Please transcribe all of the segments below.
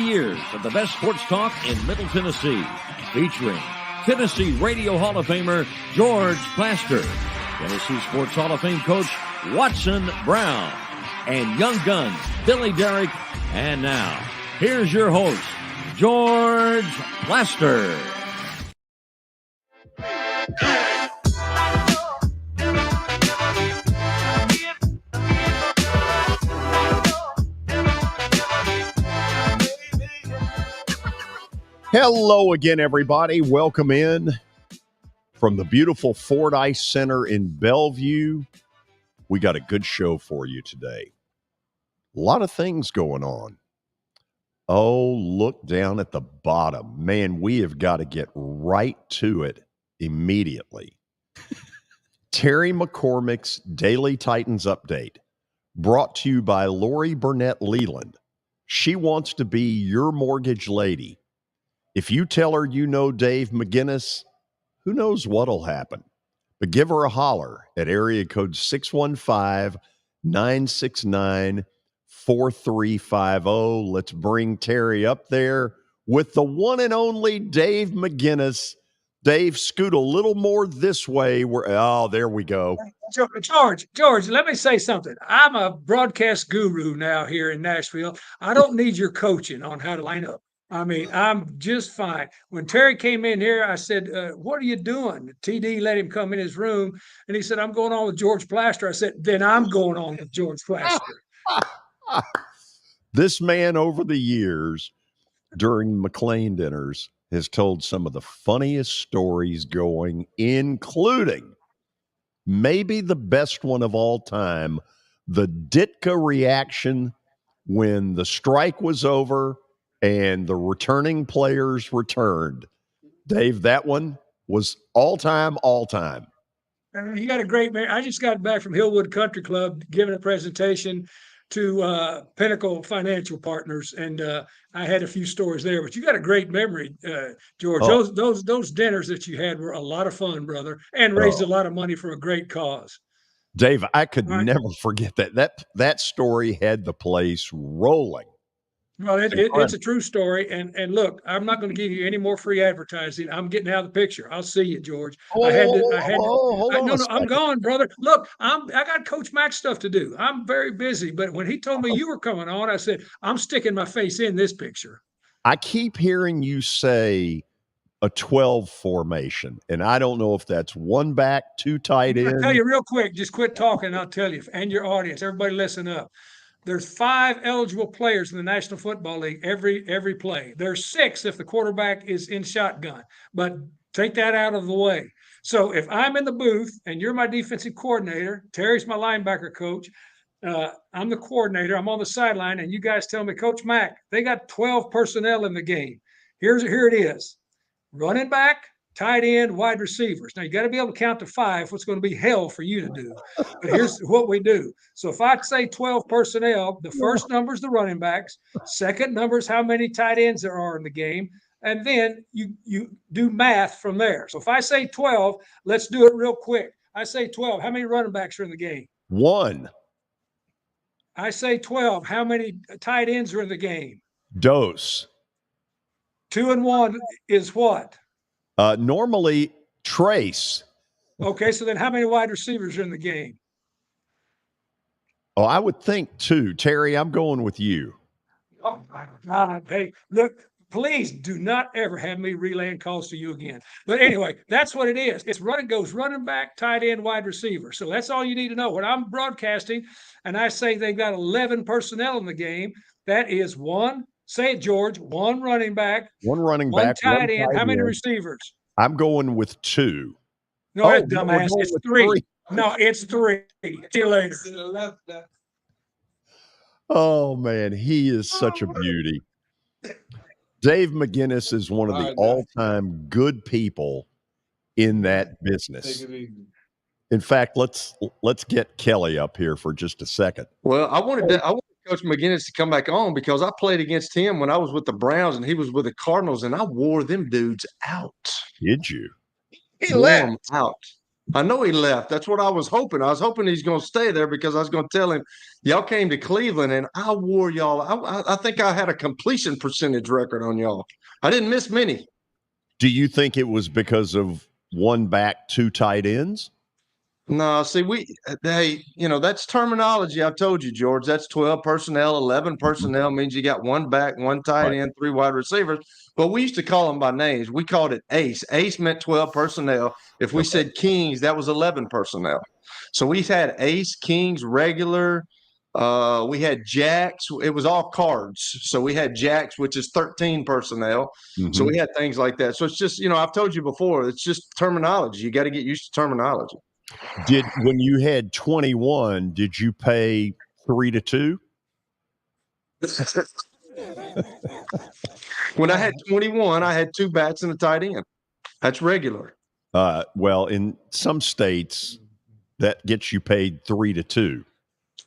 years of the best sports talk in Middle Tennessee, featuring Tennessee Radio Hall of Famer George Plaster, Tennessee Sports Hall of Fame coach Watson Brown, and Young Guns Billy Derrick. And now, here's your host, George Plaster. Hello again, everybody. Welcome in from the beautiful Fordyce Center in Bellevue. We got a good show for you today. A lot of things going on. Oh, look down at the bottom. Man, we have got to get right to it immediately. Terry McCormick's Daily Titans Update, brought to you by Lori Burnett Leland. She wants to be your mortgage lady. If you tell her you know Dave McGinnis, who knows what'll happen. But give her a holler at area code 615-969-4350. Let's bring Terry up there with the one and only Dave McGinnis. Dave, scoot a little more this way. There we go. George, let me say something. I'm a broadcast guru now here in Nashville. I don't need your coaching on how to line up. I mean, I'm just fine. When Terry came in here, I said, what are you doing? TD let him come in his room, and he said, I'm going on with George Plaster. I said, then I'm going on with George Plaster. This man over the years during McLean dinners has told some of the funniest stories going, including maybe the best one of all time, the Ditka reaction when the strike was over and the returning players returned. Dave, that one was all time. You got a great man. I just got back from Hillwood Country Club giving a presentation to Pinnacle Financial Partners, and I had a few stories there. But you got a great memory, George. Oh. Those dinners that you had were a lot of fun, brother, and raised a lot of money for a great cause. Dave, I could never forget that. That story had the place rolling. Well, it's a true story. And look, I'm not going to give you any more free advertising. I'm getting out of the picture. I'll see you, George. I'm gone, brother. Look, I got Coach Mack's stuff to do. I'm very busy. But when he told me you were coming on, I said, I'm sticking my face in this picture. I keep hearing you say a 12 formation, and I don't know if that's one back, two tight ends. I'll tell you real quick. Just quit talking, and I'll tell you. And your audience, everybody listen up. There's 5 eligible players in the National Football League every play. There's 6 if the quarterback is in shotgun, but take that out of the way. So if I'm in the booth and you're my defensive coordinator, Terry's my linebacker coach, I'm the coordinator, I'm on the sideline, and you guys tell me, Coach Mack, they got 12 personnel in the game. Here it is. Running back, tight end, wide receivers. Now, you got to be able to count to 5. What's going to be hell for you to do. But here's what we do. So if I say 12 personnel, the first number is the running backs. Second number is how many tight ends there are in the game. And then you do math from there. So if I say 12, let's do it real quick. I say 12. How many running backs are in the game? 1. I say 12. How many tight ends are in the game? Dose. 2 and 1 is what? Normally, trace. Okay, so then how many wide receivers are in the game? Oh, I would think 2. Terry, I'm going with you. Oh, my God. Hey, look, please do not ever have me relaying calls to you again. But anyway, that's what it is. It's running back, tight end, wide receiver. So that's all you need to know. When I'm broadcasting and I say they've got 11 personnel in the game, that is 1. Say it, George. 1 running back. 1 running back. 1 tight end. How many receivers? I'm going with 2. No, that's dumbass. It's 3. No, it's 3. See you later. Oh, man. He is such a beauty. Dave McGinnis is one of the all-time good people in that business. In fact, let's get Kelly up here for just a second. Well, I wanted Coach McGinnis to come back on because I played against him when I was with the Browns and he was with the Cardinals, and I wore them dudes out. Did you? He left out. I know he left. That's what I was hoping. I was hoping he's going to stay there because I was going to tell him, y'all came to Cleveland and I wore y'all. I think I had a completion percentage record on y'all. I didn't miss many. Do you think it was because of one back, two tight ends? No, see, that's terminology. I told you, George. That's 12 personnel, 11 personnel means you got one back, one tight end, 3 wide receivers. But we used to call them by names. We called it ace. Ace meant 12 personnel. If we said kings, that was 11 personnel. So we had ace, kings, regular. We had jacks. It was all cards. So we had jacks, which is 13 personnel. So we had things like that. So it's just, I've told you before, it's just terminology. You got to get used to terminology. When you had 21, did you pay 3-2? When I had 21, I had 2 bats and a tight end. That's regular. Well, in some states, that gets you paid 3-2.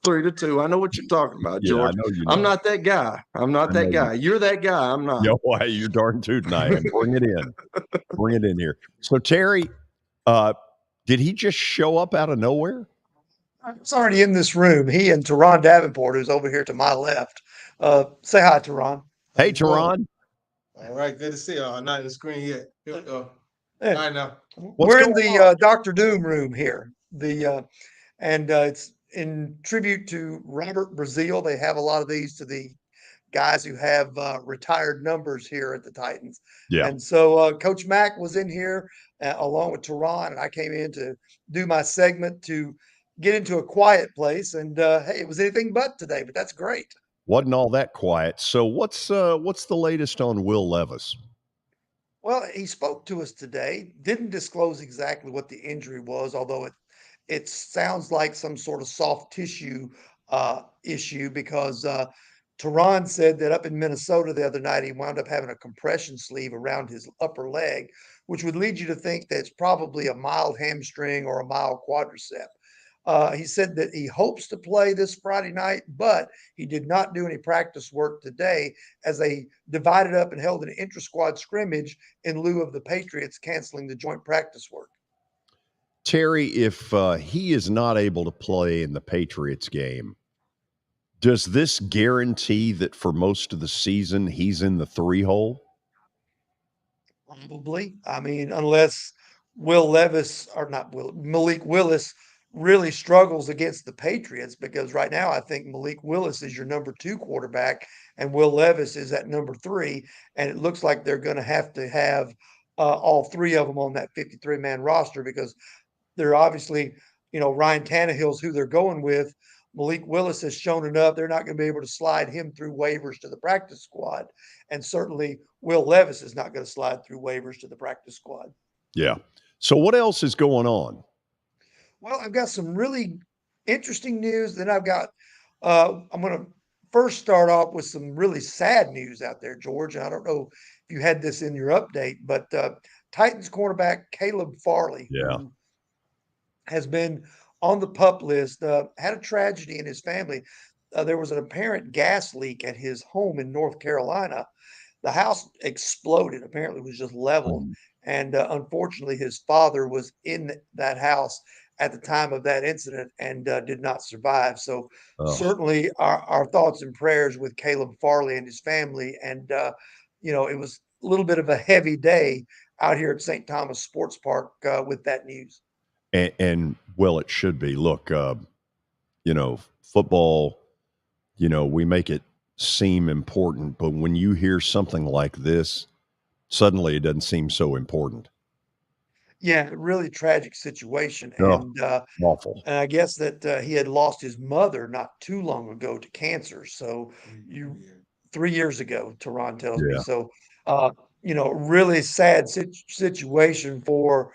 3-2. I know what you're talking about, George. Yeah, I know you know. I'm not that guy. I'm not that guy. You're that guy. I'm not. Yeah, why you're darn tootin' I am. Bring it in. Bring it in here. So Terry, did he just show up out of nowhere? It's already in this room. He and Teron Davenport, who's over here to my left. Say hi, Teron. Hey, Teron. All right, good to see you. Not in the screen yet. Here we go. Hey. All right, now. We're in the Dr. Doom room here. It's in tribute to Robert Brazil. They have a lot of these to the guys who have retired numbers here at the Titans. Yeah. And so Coach Mack was in here along with Teron, and I came in to do my segment to get into a quiet place. And hey, it was anything but today, but that's great. Wasn't all that quiet. So what's the latest on Will Levis? Well, he spoke to us today, didn't disclose exactly what the injury was, although it sounds like some sort of soft tissue issue because Teron said that up in Minnesota the other night, he wound up having a compression sleeve around his upper leg, which would lead you to think that it's probably a mild hamstring or a mild quadricep. He said that he hopes to play this Friday night, but he did not do any practice work today as they divided up and held an intra-squad scrimmage in lieu of the Patriots canceling the joint practice work. Terry, if he is not able to play in the Patriots game, does this guarantee that for most of the season he's in the 3-hole? Probably. I mean, unless Malik Willis really struggles against the Patriots, because right now I think Malik Willis is your number 2 quarterback and Will Levis is at number 3. And it looks like they're going to have all 3 of them on that 53-man roster because they're obviously, Ryan Tannehill's who they're going with. Malik Willis has shown enough. They're not going to be able to slide him through waivers to the practice squad. And certainly Will Levis is not going to slide through waivers to the practice squad. Yeah. So what else is going on? Well, I've got some really interesting news. Then I'm going to first start off with some really sad news out there, George. I don't know if you had this in your update, but Titans cornerback Caleb Farley, who has been on the PUP list, had a tragedy in his family. There was an apparent gas leak at his home in North Carolina. The house exploded. Apparently, it was just leveled. And unfortunately, his father was in that house at the time of that incident and did not survive. So certainly our thoughts and prayers with Caleb Farley and his family. And, it was a little bit of a heavy day out here at St. Thomas Sports Park with that news. And well, it should be. Look, football, we make it seem important, but when you hear something like this, suddenly it doesn't seem so important. Yeah, really tragic situation. Awful. And I guess that he had lost his mother not too long ago to cancer. So 3 years ago, Teron tells me. So, really sad situation for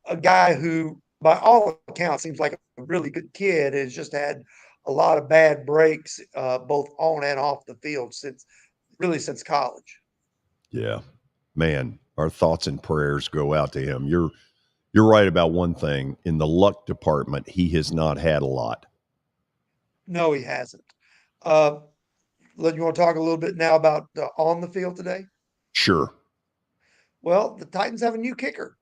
a guy who, by all accounts, seems like a really good kid, has just had a lot of bad breaks, both on and off the field since college. Yeah, man, our thoughts and prayers go out to him. You're right about one thing. In the luck department, he has not had a lot. No, he hasn't. You want to talk a little bit now about on the field today? Sure. Well, the Titans have a new kicker.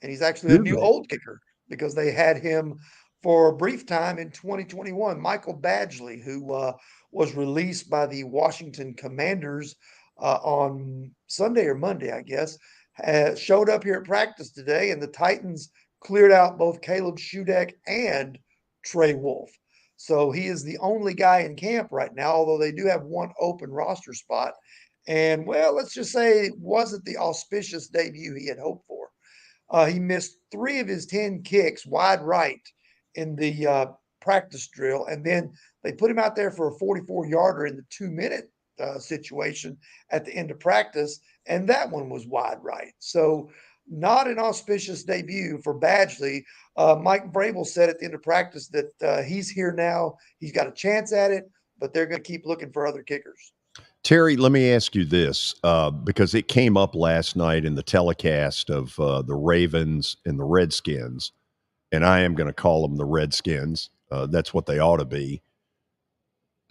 and he's actually a new old kicker because they had him for a brief time in 2021. Michael Badgley, who was released by the Washington Commanders on Sunday or Monday, I guess, showed up here at practice today, and the Titans cleared out both Caleb Shudak and Trey Wolf. So he is the only guy in camp right now, although they do have one open roster spot. And, well, let's just say it wasn't the auspicious debut he had hoped for. He missed 3 of his 10 kicks wide right in the practice drill, and then they put him out there for a 44-yarder in the 2-minute situation at the end of practice, and that one was wide right. So not an auspicious debut for Badgley. Mike Vrabel said at the end of practice that he's here now. He's got a chance at it, but they're going to keep looking for other kickers. Terry, let me ask you this, because it came up last night in the telecast of the Ravens and the Redskins, and I am going to call them the Redskins. That's what they ought to be.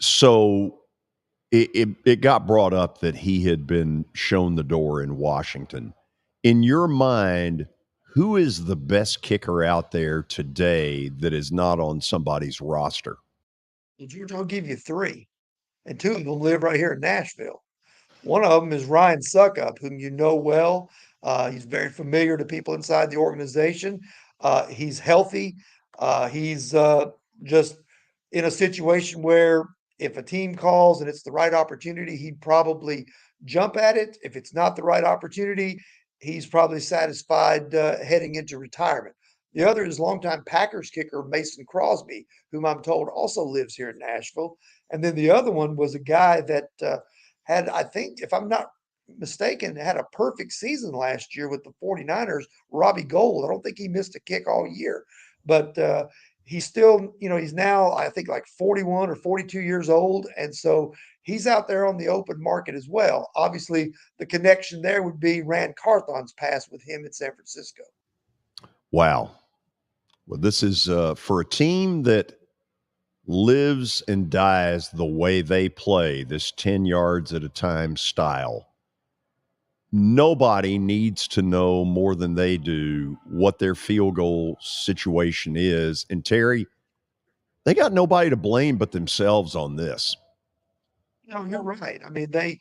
So it got brought up that he had been shown the door in Washington. In your mind, who is the best kicker out there today that is not on somebody's roster? Well, George, I'll give you 3, and 2 of them live right here in Nashville. One of them is Ryan Suckup, whom you know well. He's very familiar to people inside the organization. He's healthy. He's just in a situation where if a team calls and it's the right opportunity, he'd probably jump at it. If it's not the right opportunity, he's probably satisfied heading into retirement. The other is longtime Packers kicker Mason Crosby, whom I'm told also lives here in Nashville. And then the other one was a guy that had, I think, if I'm not mistaken, had a perfect season last year with the 49ers, Robbie Gould. I don't think he missed a kick all year, but he's still, he's now, I think, like 41 or 42 years old. And so he's out there on the open market as well. Obviously, the connection there would be Rand Carthon's pass with him in San Francisco. Wow. Well, this is for a team that lives and dies the way they play, this 10 yards at a time style. Nobody needs to know more than they do what their field goal situation is. And Terry, they got nobody to blame but themselves on this. No, you're right. I mean, they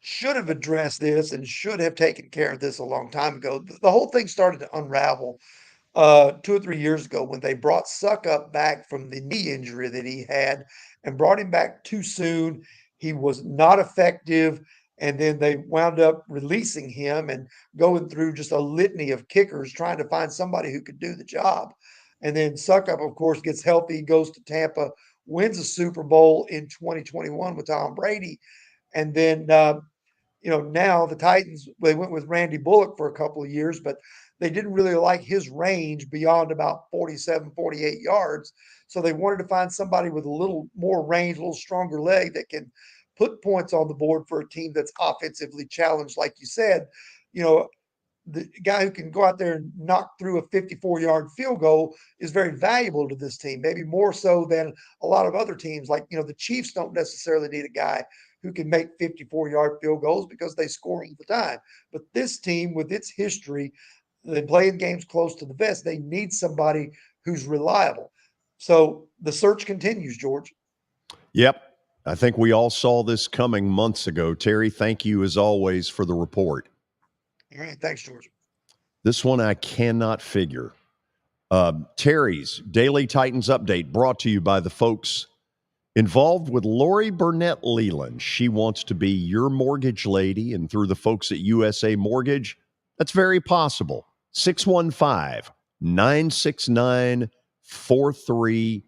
should have addressed this and should have taken care of this a long time ago. The whole thing started to unravel 2 or 3 years ago when they brought Suckup back from the knee injury that he had and brought him back too soon. He was not effective. And then they wound up releasing him and going through just a litany of kickers trying to find somebody who could do the job. And then Suckup, of course, gets healthy, goes to Tampa, wins a Super Bowl in 2021 with Tom Brady. And then, now the Titans, they went with Randy Bullock for a couple of years, but they didn't really like his range beyond about 47, 48 yards. So they wanted to find somebody with a little more range, a little stronger leg that can put points on the board for a team that's offensively challenged. Like you said, the guy who can go out there and knock through a 54-yard field goal is very valuable to this team, maybe more so than a lot of other teams. Like, the Chiefs don't necessarily need a guy who can make 54-yard field goals because they score all the time. But this team, with its history, they playing games close to the vest, they need somebody who's reliable. So the search continues, George. Yep. I think we all saw this coming months ago. Terry, thank you as always for the report. All right. Thanks, George. This one I cannot figure. Terry's Daily Titans Update brought to you by the folks involved with Lori Burnett Leland. She wants to be your mortgage lady, and through the folks at USA Mortgage, that's very possible. 615-969-4350.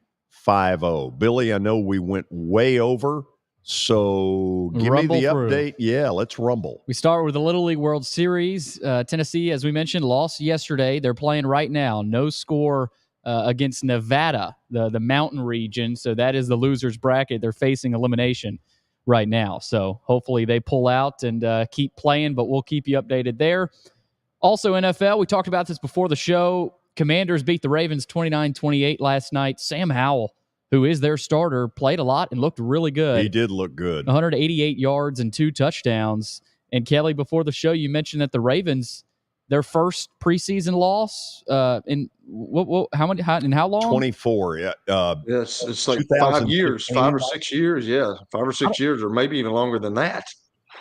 Billy, I know we went way over, so give rumble me the through. update. Yeah, let's rumble. We start with the Little League World Series. Tennessee, as we mentioned, lost yesterday. They're playing right now. No score against Nevada, the mountain region. So that is the loser's bracket. They're facing elimination right now. So hopefully they pull out and keep playing, but we'll keep you updated there. Also, NFL, we talked about this before the show. Commanders beat the Ravens 29-28 last night. Sam Howell, who is their starter, played a lot and looked really good. He did look good. 188 yards and 2 touchdowns. And Kelly, before the show, you mentioned that the Ravens their first preseason loss in how long? 24. Yeah. Yes, it's like 2016, 5 or 6 years. Yeah, 5 or 6 years, or maybe even longer than that.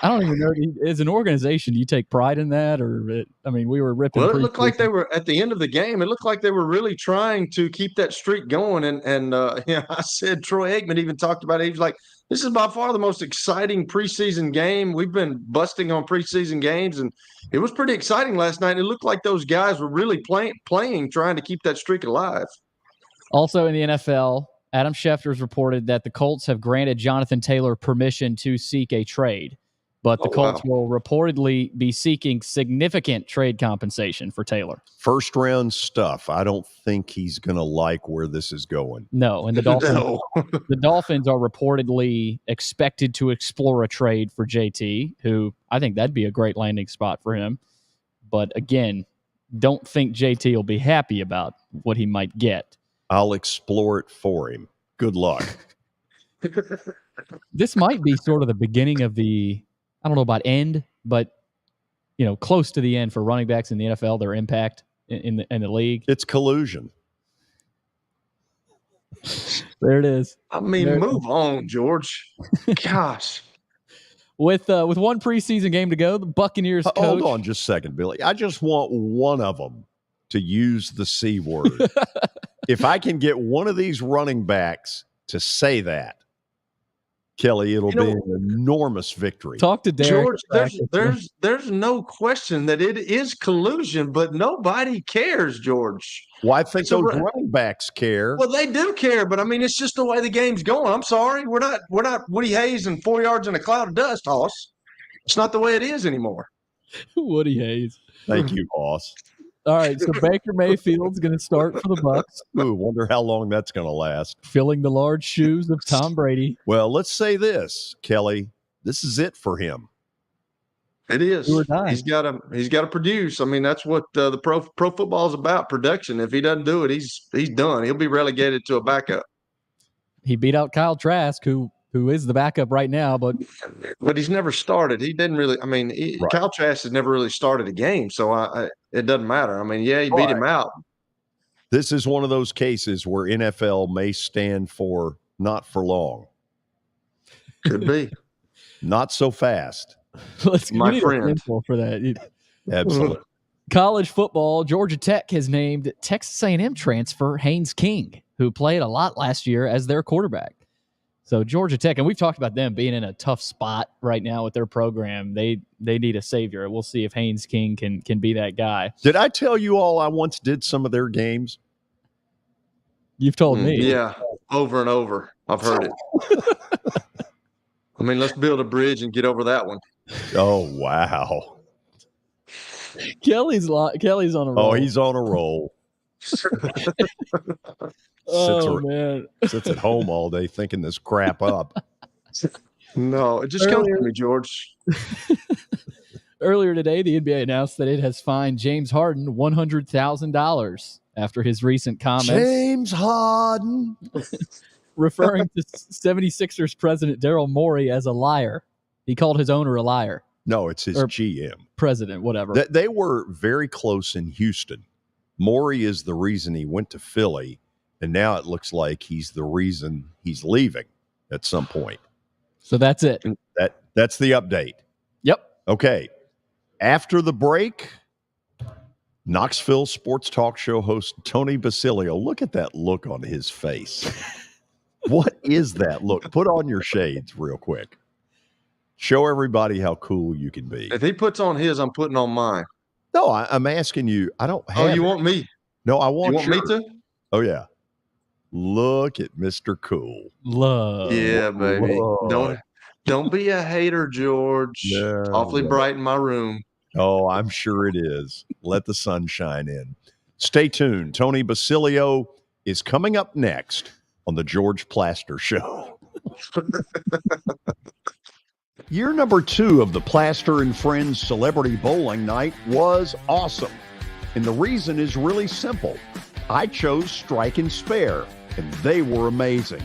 I don't even know. As an organization, do you take pride in that, we were ripping. Well, it looked like they were at the end of the game. It looked like they were really trying to keep that streak going. And I said Troy Aikman even talked about it. He was like, "This is by far the most exciting preseason game. We've been busting on preseason games, and it was pretty exciting last night. It looked like those guys were really playing, trying to keep that streak alive." Also in the NFL, Adam Schefter's reported that the Colts have granted Jonathan Taylor permission to seek a trade. But the Colts will reportedly be seeking significant trade compensation for Taylor. First round stuff. I don't think he's going to like where this is going. No, and the Dolphins are reportedly expected to explore a trade for JT, who I think that'd be a great landing spot for him. But again, don't think JT will be happy about what he might get. I'll explore it for him. Good luck. This might be sort of the beginning of I don't know about end, but close to the end for running backs in the NFL, their impact in the league. It's collusion. There it is. I mean, move on, George. Gosh. With one preseason game to go, the Buccaneers coach. Hold on just a second, Billy. I just want one of them to use the C word. If I can get one of these running backs to say that, Kelly, it'll be an enormous victory. Talk to Derek. George, there's no question that it is collusion, but nobody cares, George. Well, I think those running backs care. Well, they do care, but I mean, it's just the way the game's going. I'm sorry, we're not Woody Hayes and 4 yards in a cloud of dust, Hoss. It's not the way it is anymore. Woody Hayes. Thank you, Hoss. All right, so Baker Mayfield's going to start for the Bucs. Ooh, wonder how long that's going to last. Filling the large shoes of Tom Brady. Well, let's say this, Kelly. This is it for him. It is. He's got to produce. I mean, that's what the pro football is about, production. If he doesn't do it, he's done. He'll be relegated to a backup. He beat out Kyle Trask, who is the backup right now, but he's never started. He didn't really. I mean, Kyle Trask has never really started a game, so it doesn't matter. I mean, yeah, he beat him out. This is one of those cases where NFL may stand for not for long. Could be. Not so fast. Let's my friend for that. Absolutely. College football, Georgia Tech has named Texas A&M transfer Haynes King, who played a lot last year as their quarterback. So Georgia Tech, and we've talked about them being in a tough spot right now with their program. They need a savior. We'll see if Haynes King can be that guy. Did I tell you all I once did some of their games? You've told me. Yeah, over and over. I've heard it. I mean, let's build a bridge and get over that one. Oh, wow. Kelly's on a roll. Oh, he's on a roll. Man. Sits at home all day thinking this crap up. No, it just comes to me, George. Earlier today, the NBA announced that it has fined James Harden $100,000 after his recent comments. James Harden. Referring to 76ers president Daryl Morey as a liar. He called his owner a liar. No, it's his GM. President, whatever. They were very close in Houston. Morey is the reason he went to Philly, and now it looks like he's the reason he's leaving at some point. So that's it. That's the update. Yep. Okay. After the break, Knoxville sports talk show host Tony Basilio. Look at that look on his face. What is that look? Put on your shades real quick. Show everybody how cool you can be. If he puts on his, I'm putting on mine. No, I'm asking you. I don't have you want me? No, I want you. Want me to? Oh, yeah. Look at Mr. Cool. Love. Yeah, baby. Love. Don't be a hater, George. No, it's awfully bright in my room. Oh, I'm sure it is. Let the sun shine in. Stay tuned. Tony Basilio is coming up next on the George Plaster Show. Year number 2 of the Plaster and Friends Celebrity Bowling Night was awesome. And the reason is really simple. I chose Strike and Spare, and they were amazing.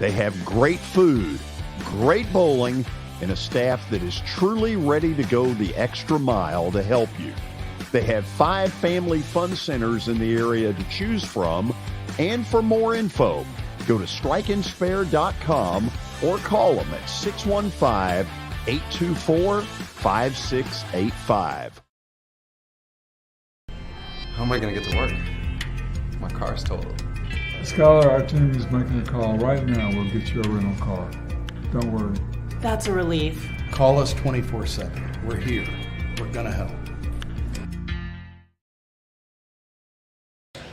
They have great food, great bowling, and a staff that is truly ready to go the extra mile to help you. They have 5 family fun centers in the area to choose from. And for more info, go to strikeandspare.com or call them at 615-824-5685. How am I going to get to work? My car's totaled. Scholar, our team is making a call right now. We'll get you a rental car. Don't worry. That's a relief. Call us 24/7. We're here. We're going to help.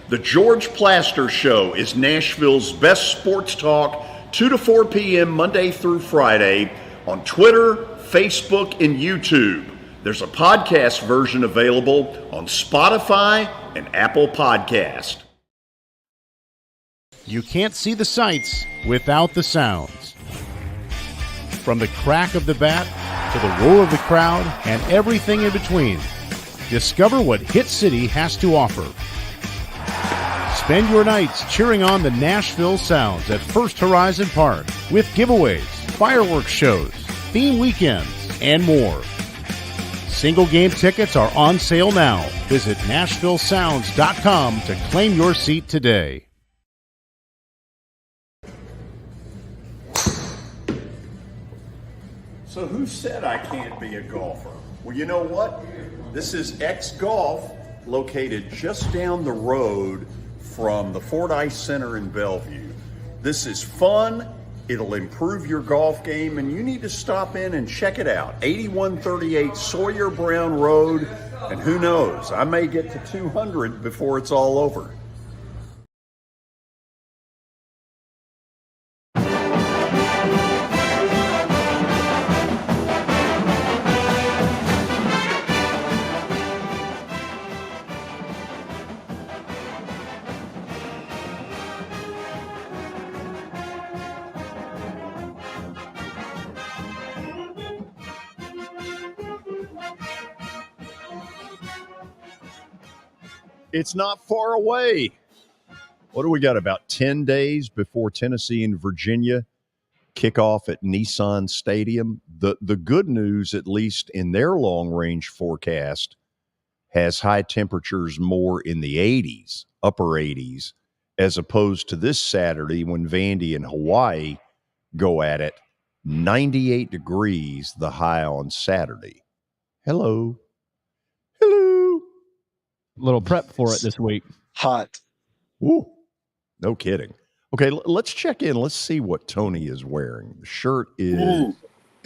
The George Plaster Show is Nashville's best sports talk, 2 to 4 p.m. Monday through Friday on Twitter, Facebook, and YouTube. There's a podcast version available on Spotify and Apple Podcast. You can't see the sights without the sounds. From the crack of the bat to the roar of the crowd and everything in between, discover what Hit City has to offer. Spend your nights cheering on the Nashville Sounds at First Horizon Park with giveaways, fireworks shows, theme weekends, and more. Single game tickets are on sale now. Visit NashvilleSounds.com to claim your seat today. So who said I can't be a golfer? Well, you know what? This is X Golf, located just down the road from the Fordyce Center in Bellevue. This is fun. It'll improve your golf game, and you need to stop in and check it out. 8138 Sawyer Brown Road, and who knows, I may get to 200 before it's all over. It's not far away. What do we got? About 10 days before Tennessee and Virginia kick off at Nissan Stadium. The good news, at least in their long-range forecast, has high temperatures more in the 80s, upper 80s, as opposed to this Saturday when Vandy and Hawaii go at it. 98 degrees, the high on Saturday. Hello. Little prep for it this week. Hot. Ooh, no kidding. Okay, let's check in. Let's see what Tony is wearing. The shirt is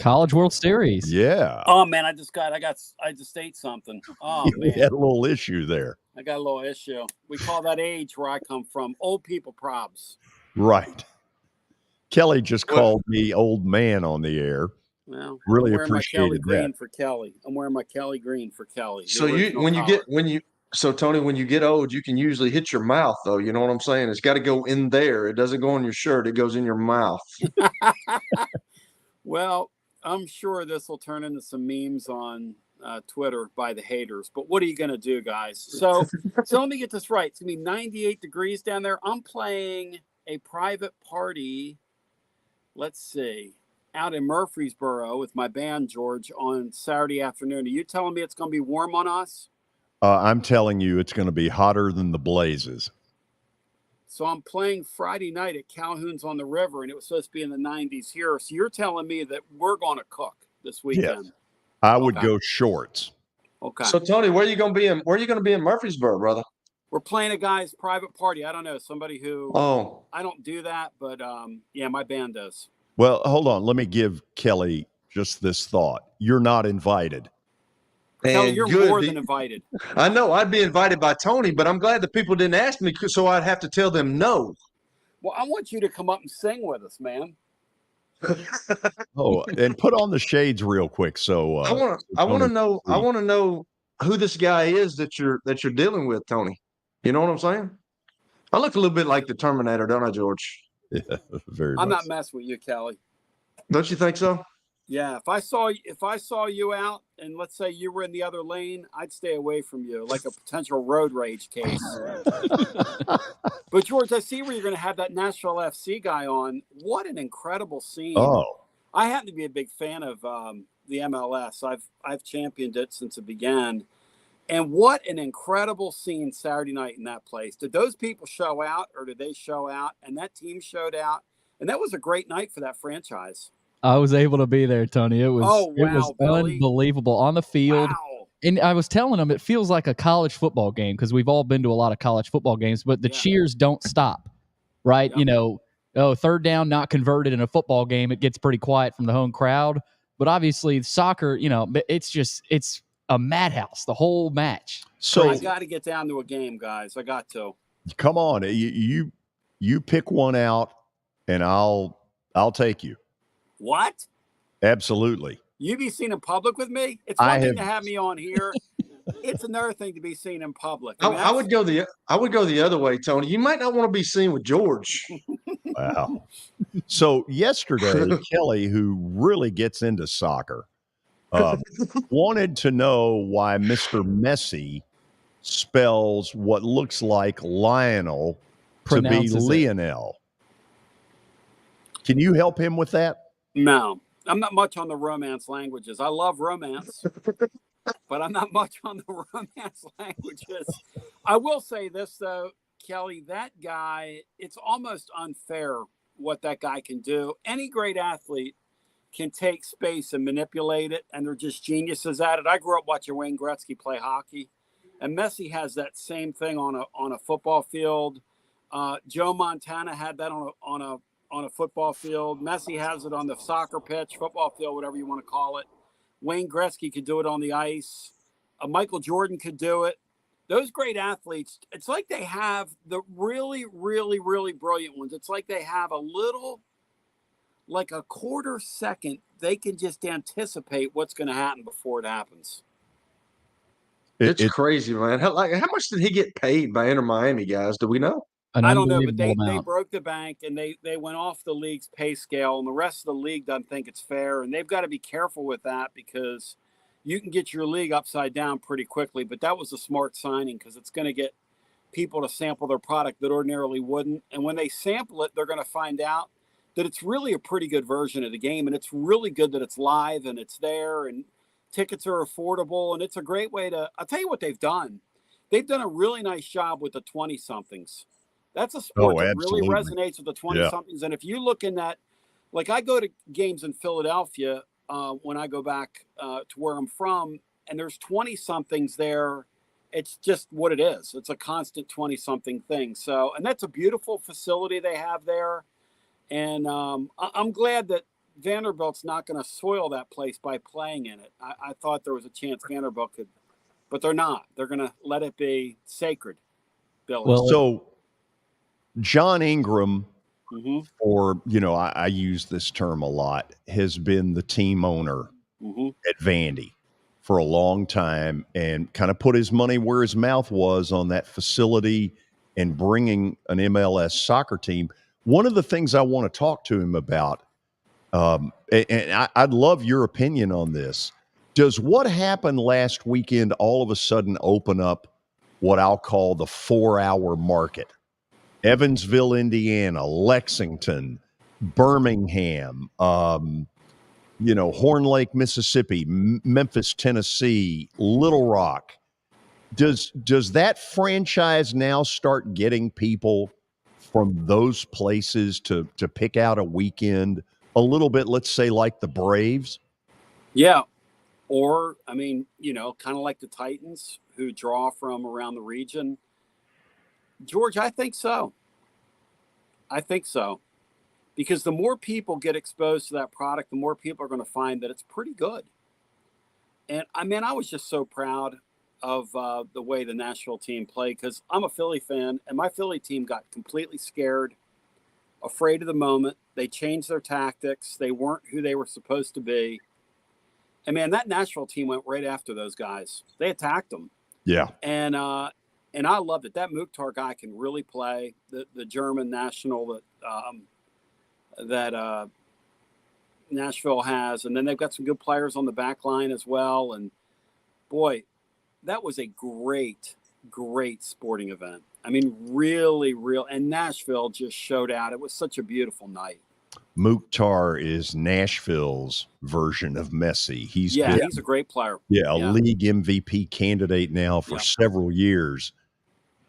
College World Series. Yeah. Oh man, I just ate something. Oh We man, had a little issue there. I got a little issue. We call that age where I come from old people probs. Right. Kelly just called me old man on the air. Well, Really I'm wearing my Kelly appreciated green that. for Kelly. I'm wearing my Kelly green for Kelly. So Tony, when you get old, you can usually hit your mouth, though. You know what I'm saying? It's got to go in there. It doesn't go on your shirt. It goes in your mouth. Well, I'm sure this will turn into some memes on Twitter by the haters. But what are you going to do, guys? So let me get this right. It's going to be 98 degrees down there. I'm playing a private party, let's see, out in Murfreesboro with my band, George, on Saturday afternoon. Are you telling me it's going to be warm on us? I'm telling you, it's going to be hotter than the blazes. So I'm playing Friday night at Calhoun's on the River, and it was supposed to be in the 90s here. So you're telling me that we're going to cook this weekend? Yes. I would go shorts. Okay. So Tony, where are you going to be in Murfreesboro, brother? We're playing a guy's private party. I don't know, somebody who. Oh. I don't do that, but yeah, my band does. Well, hold on. Let me give Kelly just this thought. You're not invited. Kelly, you're more than invited. I know. I'd be invited by Tony, but I'm glad the people didn't ask me, so I'd have to tell them no. Well, I want you to come up and sing with us, man. Oh, and put on the shades real quick. So I want to know who this guy is that you're dealing with, Tony. You know what I'm saying? I look a little bit like the Terminator, don't I, George? Yeah, very I'm much. not messing with you, Kelly. Don't you think so? Yeah, if I saw you out and let's say you were in the other lane, I'd stay away from you like a potential road rage case. But George, I see where you're going to have that Nashville FC guy on. What an incredible scene! Oh, I happen to be a big fan of the MLS. I've championed it since it began, And what an incredible scene Saturday night in that place. Did those people show out, or did they show out? And that team showed out. And that was a great night for that franchise. I was able to be there, Tony. It was Billy. unbelievable on the field. Wow. And I was telling them it feels like a college football game because we've all been to a lot of college football games, but the cheers don't stop, right? Yep. Third down, not converted in a football game, it gets pretty quiet from the home crowd. But obviously soccer, it's a madhouse, the whole match. So I got to get down to a game, guys. I got to. Come on. You pick one out and I'll take you. What? Absolutely. You be seen in public with me? It's one thing to have me on here. It's another thing to be seen in public. I would go the other way, Tony. You might not want to be seen with George. Wow. So yesterday, Kelly, who really gets into soccer, wanted to know why Mr. Messi spells what looks like Lionel to be Lionel. Can you help him with that? No, I'm not much on the romance languages. I love romance, but I'm not much on the romance languages. I will say this, though, Kelly, that guy, it's almost unfair what that guy can do. Any great athlete can take space and manipulate it, and they're just geniuses at it. I grew up watching Wayne Gretzky play hockey, and Messi has that same thing on a football field. Joe Montana had that on a football field. Messi has it on the soccer pitch, football field, whatever you want to call it. Wayne Gretzky could do it on the ice. Michael Jordan could do it. Those great athletes, it's like they have the really, really, really brilliant ones. It's like they have a little, like a quarter second, they can just anticipate what's going to happen before it happens. It's crazy, man. How much did he get paid by Inter Miami, guys? Do we know? I don't know, but they broke the bank and they went off the league's pay scale, and the rest of the league doesn't think it's fair. And they've got to be careful with that because you can get your league upside down pretty quickly. But that was a smart signing because it's going to get people to sample their product that ordinarily wouldn't. And when they sample it, they're going to find out that it's really a pretty good version of the game. And it's really good that it's live and it's there and tickets are affordable. And it's a great way to, I'll tell you what they've done. They've done a really nice job with the 20-somethings. That's a sport that really resonates with the 20-somethings. And if you look in that, like I go to games in Philadelphia when I go back to where I'm from, and there's 20-somethings there. It's just what it is. It's a constant 20-something thing. So, and that's a beautiful facility they have there. And I'm glad that Vanderbilt's not going to soil that place by playing in it. I thought there was a chance Vanderbilt could, but they're not. They're going to let it be sacred, Billy. Well, so John Ingram, or, I use this term a lot, has been the team owner at Vandy for a long time and kind of put his money where his mouth was on that facility and bringing an MLS soccer team. One of the things I want to talk to him about, and I'd love your opinion on this, does what happened last weekend all of a sudden open up what I'll call the 4-hour market? Evansville, Indiana, Lexington, Birmingham, Horn Lake, Mississippi, Memphis, Tennessee, Little Rock. Does that franchise now start getting people from those places to pick out a weekend a little bit, let's say, like the Braves? Yeah. Or, kind of like the Titans who draw from around the region. George, I think so. Because the more people get exposed to that product, the more people are going to find that it's pretty good. And I was just so proud of the way the Nashville team played because I'm a Philly fan and my Philly team got completely scared, afraid of the moment. They changed their tactics. They weren't who they were supposed to be. And man, that Nashville team went right after those guys. They attacked them. Yeah. And I loved it. That Mukhtar guy can really play. The German national that Nashville has, and then they've got some good players on the back line as well. And boy, that was a great sporting event. Really real. And Nashville just showed out. It was such a beautiful night. Mukhtar is Nashville's version of Messi. He's been, he's a great player. a league MVP candidate now for several years.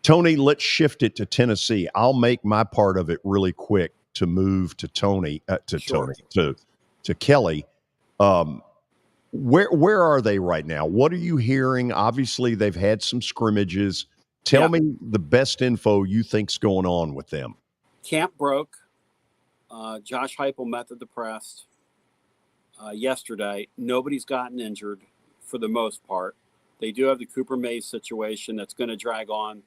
Tony, let's shift it to Tennessee. I'll make my part of it really quick to move to Kelly. Where are they right now? What are you hearing? Obviously, they've had some scrimmages. Tell me the best info you think's going on with them. Camp broke. Josh Heupel met the press yesterday. Nobody's gotten injured for the most part. They do have the Cooper Mays situation that's going to drag on.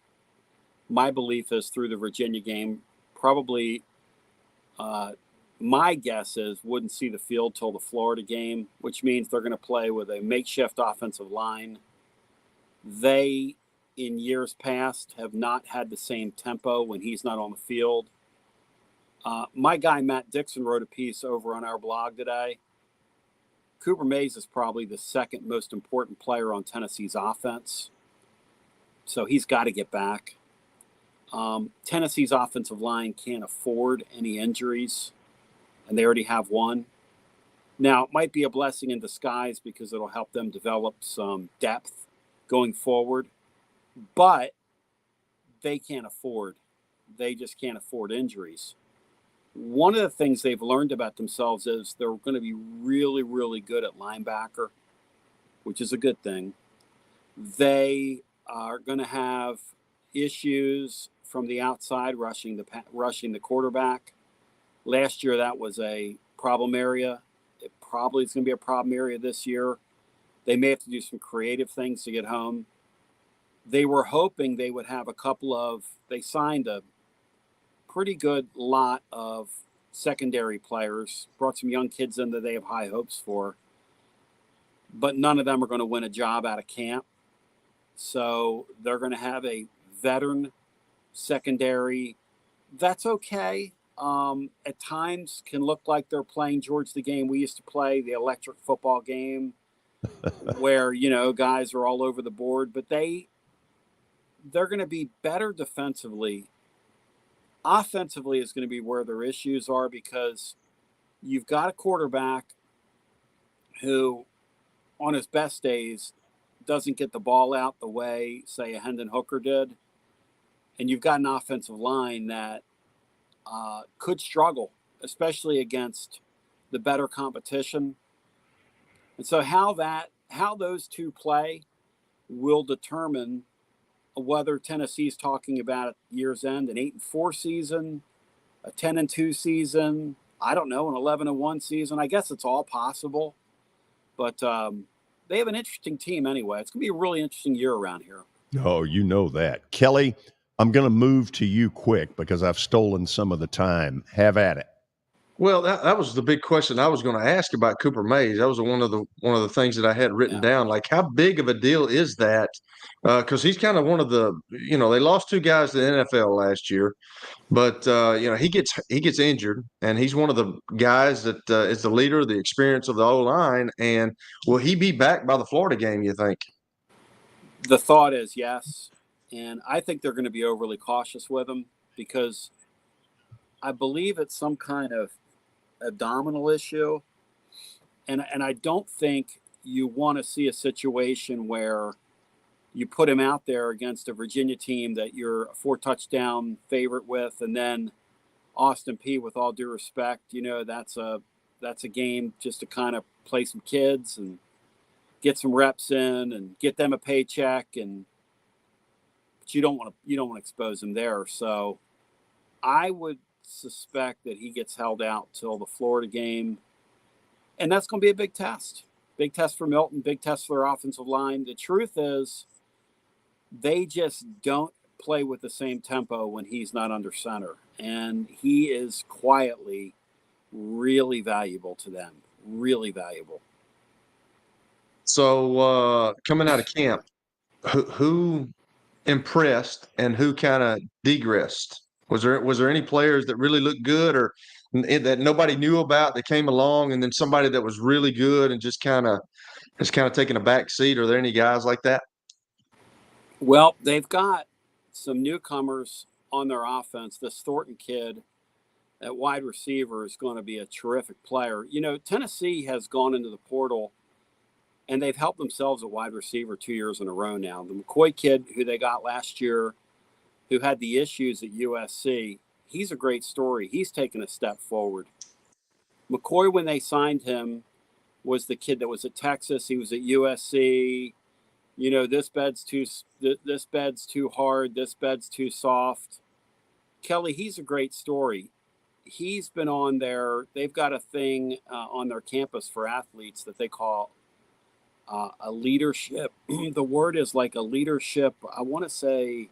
My belief is through the Virginia game, probably my guess is wouldn't see the field till the Florida game, which means they're going to play with a makeshift offensive line. They, in years past, have not had the same tempo when he's not on the field. My guy, Matt Dixon, wrote a piece over on our blog today. Cooper Mays is probably the second most important player on Tennessee's offense. So he's got to get back. Tennessee's offensive line can't afford any injuries, and they already have one. Now, it might be a blessing in disguise because it'll help them develop some depth going forward, but they just can't afford injuries. One of the things they've learned about themselves is they're going to be really, really good at linebacker, which is a good thing. They are going to have issues from the outside rushing the quarterback. Last year, that was a problem area. It probably is going to be a problem area this year. They may have to do some creative things to get home. They were hoping they would have they signed a pretty good lot of secondary players, brought some young kids in that they have high hopes for, but none of them are going to win a job out of camp. So they're going to have a veteran secondary. That's okay. At times can look like they're playing George the game we used to play, the electric football game, where, guys are all over the board, but they're going to be better defensively. Offensively is going to be where their issues are because you've got a quarterback who, on his best days, doesn't get the ball out the way, say, a Hendon Hooker did. And you've got an offensive line that could struggle, especially against the better competition. And so how those two play will determine whether Tennessee's talking about at year's end an 8-4 season, a 10-2 season, I don't know, an 11-1 season. I guess it's all possible. But they have an interesting team anyway. It's going to be a really interesting year around here. Oh, you know that. Kelly, I'm going to move to you quick because I've stolen some of the time. Have at it. Well, that was the big question I was going to ask about Cooper Mays. That was one of the things that I had written down. Like, how big of a deal is that? Because he's kind of one of the, they lost two guys to the NFL last year, but he gets injured, and he's one of the guys that is the leader, the experience of the O-line. And will he be back by the Florida game, you think? The thought is yes, and I think they're going to be overly cautious with him because I believe it's some kind of abdominal issue, and I don't think you want to see a situation where you put him out there against a Virginia team that you're a 4-touchdown favorite with, and then Austin Peay, with all due respect, that's a game just to kind of play some kids and get some reps in and get them a paycheck, but you don't want to expose them there. So I would suspect that he gets held out till the Florida game, and that's going to be a big test for Milton, big test for their offensive line. The truth is they just don't play with the same tempo when he's not under center, and he is quietly really valuable to them, really valuable. So coming out of camp, who impressed and who kind of degressed? Was there any players that really looked good or that nobody knew about that came along, and then somebody that was really good and just kind of taking a back seat? Are there any guys like that? Well, they've got some newcomers on their offense. This Thornton kid at wide receiver is going to be a terrific player. You know, Tennessee has gone into the portal and they've helped themselves at wide receiver 2 years in a row now. The McCoy kid who they got last year, who had the issues at USC, he's a great story. He's taken a step forward. McCoy, when they signed him, was the kid that was at Texas. He was at USC. You know, this bed's too hard. This bed's too soft. Kelly, he's a great story. He's been on they've got a thing on their campus for athletes that they call a leadership. The word is like a leadership, I want to say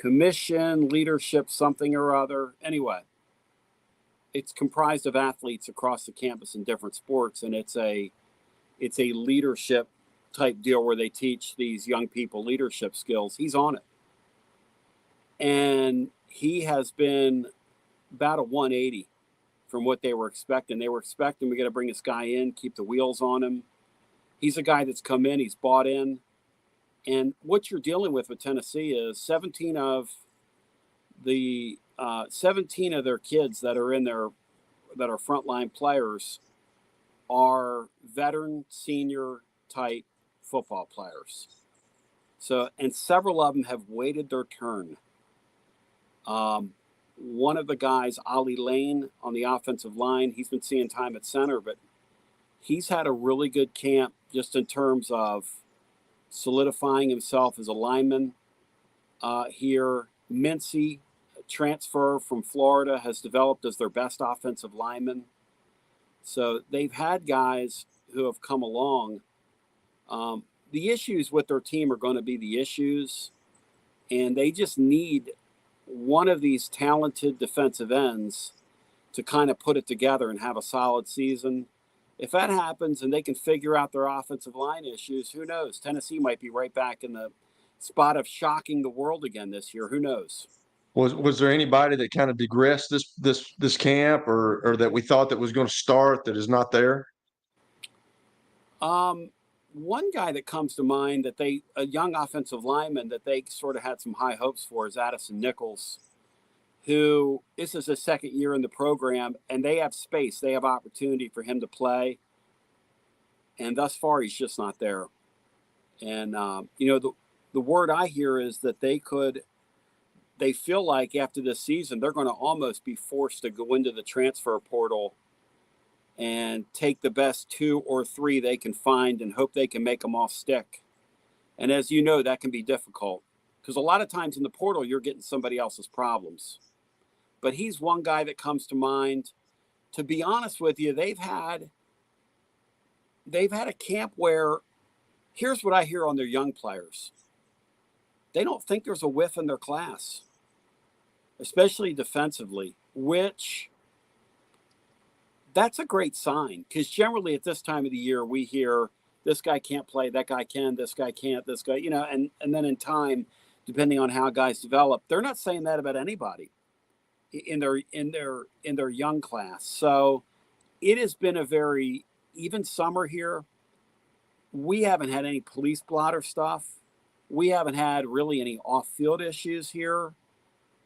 commission, leadership, something or other. Anyway, it's comprised of athletes across the campus in different sports, and it's a leadership type deal where they teach these young people leadership skills. He's on it. And he has been about a 180 from what they were expecting. They were expecting we got to bring this guy in, keep the wheels on him. He's a guy that's come in, he's bought in. And what you're dealing with Tennessee is 17 of their kids that are frontline players are veteran, senior type football players. So, and several of them have waited their turn. One of the guys, Ollie Lane, on the offensive line, he's been seeing time at center, but he's had a really good camp just in terms of solidifying himself as a lineman here. Mincy, transfer from Florida, has developed as their best offensive lineman. So they've had guys who have come along. The issues with their team are going to be the issues, and they just need one of these talented defensive ends to kind of put it together and have a solid season. If that happens and they can figure out their offensive line issues, who knows? Tennessee might be right back in the spot of shocking the world again this year. Who knows? Was there anybody that kind of digressed this camp or that we thought that was going to start that is not there? One guy that comes to mind a young offensive lineman that they sort of had some high hopes for is Addison Nichols, who this is his second year in the program, and they have space. They have opportunity for him to play. And thus far, he's just not there. And, the word I hear is that they feel like after this season, they're going to almost be forced to go into the transfer portal and take the best 2 or 3 they can find and hope they can make them all stick. And as you know, that can be difficult because a lot of times in the portal, you're getting somebody else's problems. But he's one guy that comes to mind. To be honest with you, they've had a camp where here's what I hear on their young players. They don't think there's a whiff in their class, especially defensively, which that's a great sign because generally at this time of the year, we hear this guy can't play, that guy can, this guy can't, this guy, and then in time, depending on how guys develop, they're not saying that about anybody in their young class. So it has been a very even summer here. We haven't had any police blotter stuff. We haven't had really any off-field issues here.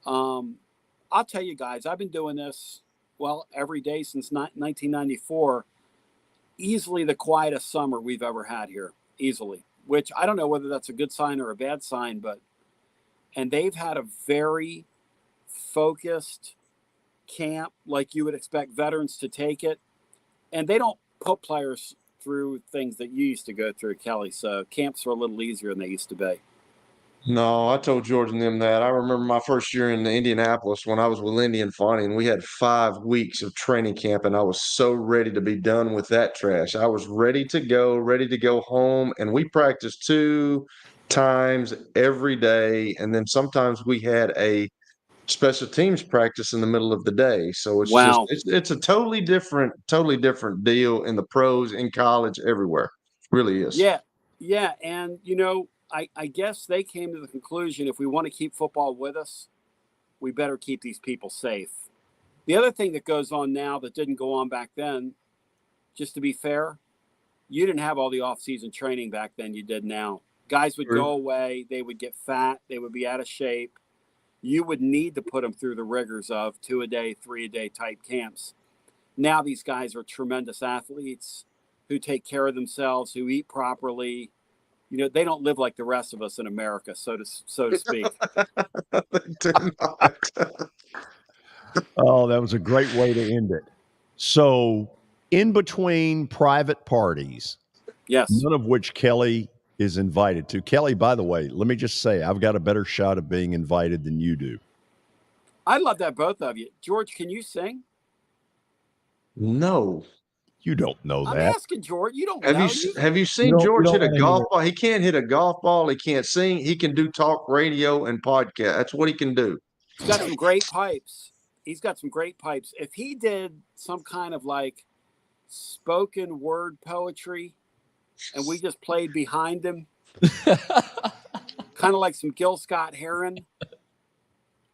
I'll tell you guys, I've been doing this, every day since 1994, easily the quietest summer we've ever had here, easily, which I don't know whether that's a good sign or a bad sign, and they've had a very focused camp like you would expect veterans to take it. And they don't put players through things that you used to go through, Kelly. So camps are a little easier than they used to be. No, I told George and them that. I remember my first year in Indianapolis when I was with Indy and Fonty, and we had 5 weeks of training camp, and I was so ready to be done with that trash. I was ready to go home, and we practiced 2 times every day, and then sometimes we had a special teams practice in the middle of the day. So it's it's a totally different deal in the pros, in college, everywhere. It really is. Yeah. And, I guess they came to the conclusion if we want to keep football with us, we better keep these people safe. The other thing that goes on now that didn't go on back then, just to be fair, you didn't have all the off-season training back then you did now. Guys would go away. They would get fat. They would be out of shape. you would need to put them through the rigors of 2-a-day, 3-a-day type camps. Now these guys are tremendous athletes who take care of themselves, who eat properly. You know, they don't live like the rest of us in America, so to speak. Oh, that was a great way to end it. So, in between private parties, yes, none of which Kelly is invited to. Kelly, by the way, let me just say, I've got a better shot of being invited than you do. I love that, both of you. George, can you sing? No. You don't know that. I'm asking George. You don't Have know. Have you seen George hit a golf ball? He can't hit a golf ball. He can't sing. He can do talk radio and podcast. That's what he can do. He's got some great pipes. He's got some great pipes. If he did some kind of like spoken word poetry and we just played behind him, kind of like some Gil Scott-Heron,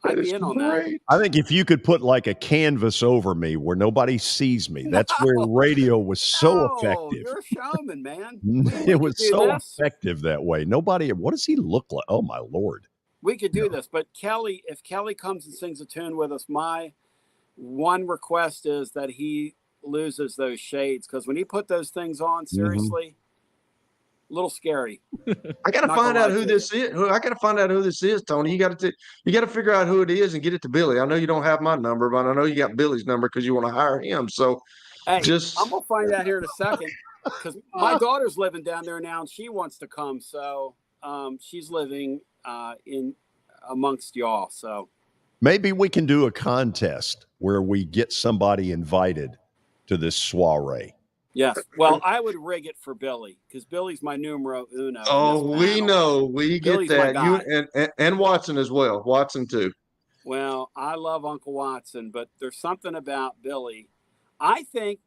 I'd be in on that. I think if you could put like a canvas over me where nobody sees me, that's where radio was so effective. You're a showman, man. It was so effective that way. Nobody, what does he look like? Oh, my Lord. We could do this, but Kelly, if Kelly comes and sings a tune with us, my one request is that he loses those shades, because when he put those things on, seriously, a little scary. I got to find out who this is. I got to find out who this is, Tony. You got to figure out who it is and get it to Billy. I know you don't have my number, but I know you got Billy's number because you want to hire him. So, hey, I'm gonna find out here in a second, because my daughter's living down there now and she wants to come. So, she's living in amongst y'all. So maybe we can do a contest where we get somebody invited to this soiree. Yes. Well, I would rig it for Billy, because Billy's my numero uno. Oh, we know. We get Billy's that. You and Watson as well. Watson too. Well, I love Uncle Watson, but there's something about Billy. I think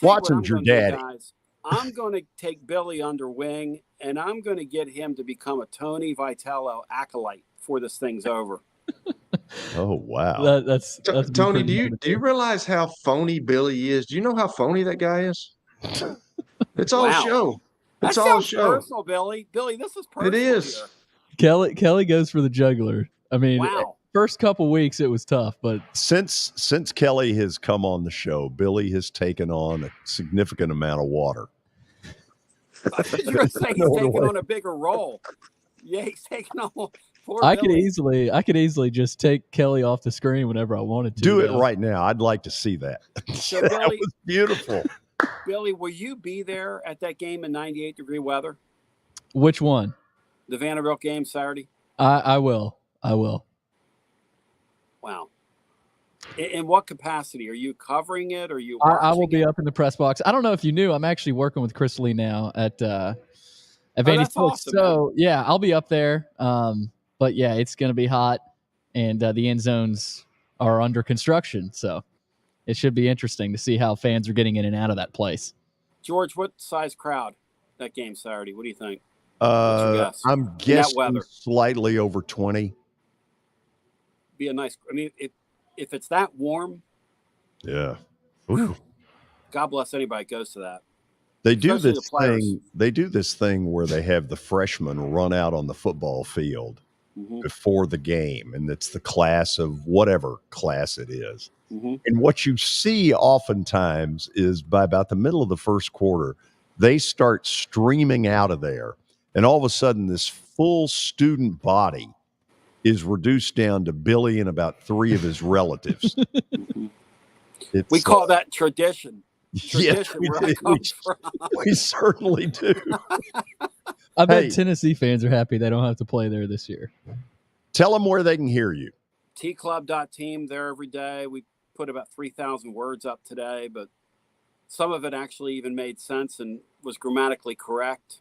Watson's your daddy. Guys, I'm going to take Billy under wing, and I'm going to get him to become a Tony Vitello acolyte before this thing's over. Oh, wow. That's Tony, do you realize how phony Billy is? Do you know how phony that guy is? It's all show. It's all show. Personal, Billy. Billy, this is personal. It is. Here. Kelly goes for the jugular. I mean, wow. First couple weeks it was tough, but since Kelly has come on the show, Billy has taken on a significant amount of water. I thought you were saying he's taking on a bigger role. Yeah, he's taking on. I could easily just take Kelly off the screen whenever I wanted to. Do it right now. I'd like to see that. So that Billy, was beautiful. Billy, will you be there at that game in 98-degree weather? Which one? The Vanderbilt game Saturday? I will. Wow. In what capacity? Are you covering it? Or are you? I will be up in the press box. I don't know if you knew, I'm actually working with Chris Lee now at Vandy Sports. Awesome, so man. yeah, I'll be up there. But yeah, it's going to be hot, and the end zones are under construction. So it should be interesting to see how fans are getting in and out of that place. George, what size crowd that game Saturday? What do you think? I'm guessing slightly over 20. Be a nice. I mean, if it's that warm, yeah. God bless anybody that goes to that. They do this thing. They do this thing where they have the freshmen run out on the football field before the game, and it's the class of whatever class it is. And what you see oftentimes is by about the middle of the first quarter, they start streaming out of there, and all of a sudden, this full student body is reduced down to Billy and about 3 of his relatives. We call that tradition. Yes, we certainly do. I bet Tennessee fans are happy they don't have to play there this year. Tell them where they can hear you. tclub.team, there every day. We put about 3,000 words up today, but some of it actually even made sense and was grammatically correct.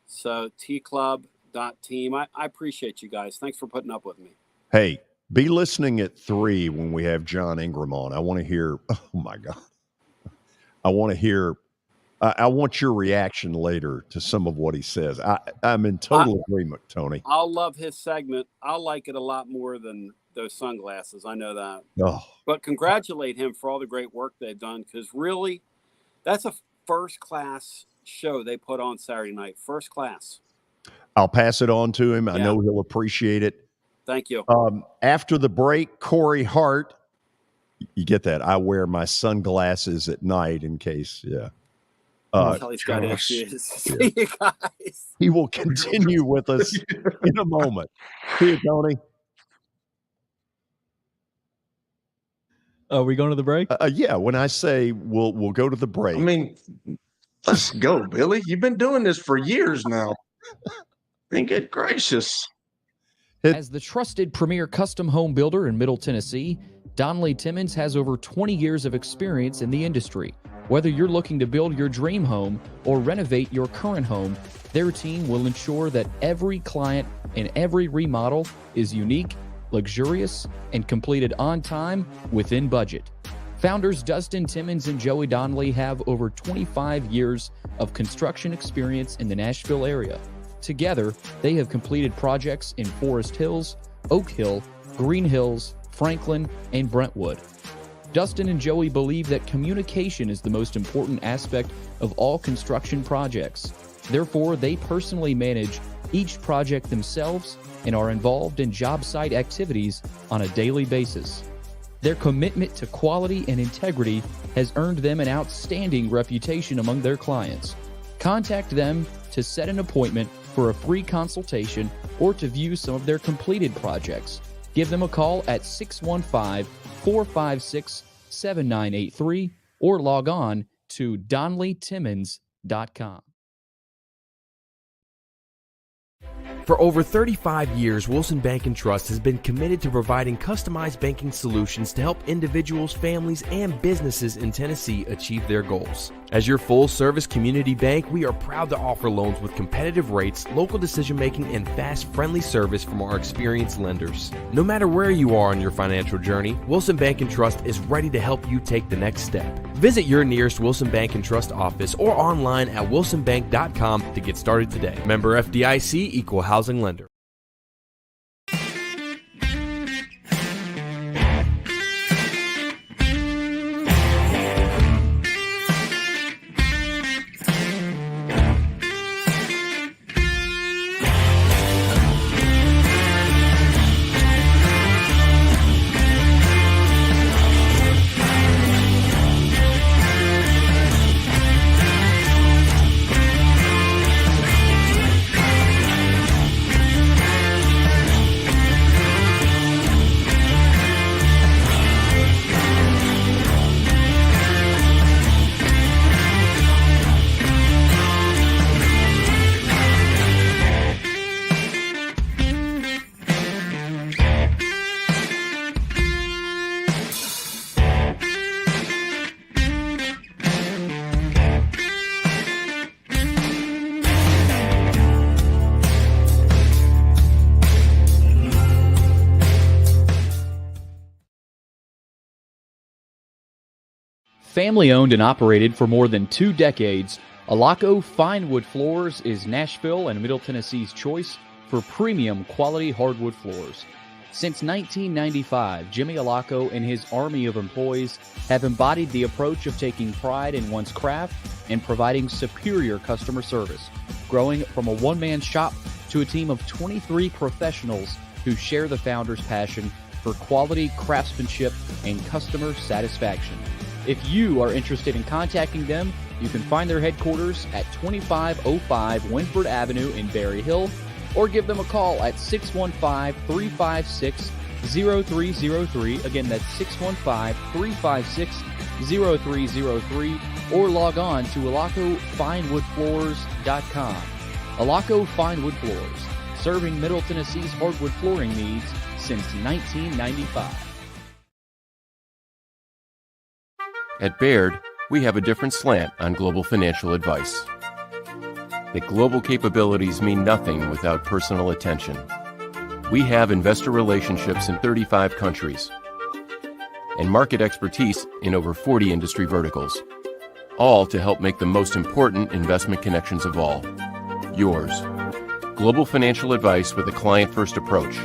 So tclub.team. I appreciate you guys. Thanks for putting up with me. Hey, be listening at 3 when we have John Ingram on. I want to hear, oh my God. I want to hear, I want your reaction later to some of what he says. I'm in total agreement, Tony. I'll love his segment. I'll like it a lot more than those sunglasses. I know that. Oh. But congratulate him for all the great work they've done, because really, that's a first-class show they put on Saturday night. First class. I'll pass it on to him. I know he'll appreciate it. Thank you. After the break, Corey Hart. You get that? I wear my sunglasses at night in case. Yeah. Kelly's got issues. Yeah. See you guys. He will continue with us in a moment. See you, Tony. Are we going to the break? Yeah. When I say we'll go to the break. I mean, let's go, Billy. You've been doing this for years now. Good gracious. As the trusted premier custom home builder in Middle Tennessee, Donnelly Timmons has over 20 years of experience in the industry. Whether you're looking to build your dream home or renovate your current home, their team will ensure that every client and every remodel is unique, luxurious, and completed on time within budget. Founders Dustin Timmons and Joey Donnelly have over 25 years of construction experience in the Nashville area. Together, they have completed projects in Forest Hills, Oak Hill, Green Hills, Franklin, and Brentwood. Dustin and Joey believe that communication is the most important aspect of all construction projects. Therefore, they personally manage each project themselves and are involved in job site activities on a daily basis. Their commitment to quality and integrity has earned them an outstanding reputation among their clients. Contact them to set an appointment for a free consultation or to view some of their completed projects. Give them a call at 615-456-7983 or log on to DonnellyTimmons.com. For over 35 years, Wilson Bank & Trust has been committed to providing customized banking solutions to help individuals, families, and businesses in Tennessee achieve their goals. As your full-service community bank, we are proud to offer loans with competitive rates, local decision-making, and fast, friendly service from our experienced lenders. No matter where you are on your financial journey, Wilson Bank & Trust is ready to help you take the next step. Visit your nearest Wilson Bank & Trust office or online at wilsonbank.com to get started today. Member FDIC, Equal Housing Lender. Family owned and operated for more than 2 decades, Alaco Fine Wood Floors is Nashville and Middle Tennessee's choice for premium quality hardwood floors. Since 1995, Jimmy Alaco and his army of employees have embodied the approach of taking pride in one's craft and providing superior customer service, growing from a one-man shop to a team of 23 professionals who share the founder's passion for quality craftsmanship and customer satisfaction. If you are interested in contacting them, you can find their headquarters at 2505 Winford Avenue in Berry Hill, or give them a call at 615-356-0303. Again, that's 615-356-0303, or log on to alacofinewoodfloors.com. Alaco Fine Wood Floors, serving Middle Tennessee's hardwood flooring needs since 1995. At Baird, we have a different slant on global financial advice. That global capabilities mean nothing without personal attention. We have investor relationships in 35 countries and market expertise in over 40 industry verticals, all to help make the most important investment connections of all, yours. Global financial advice with a client-first approach.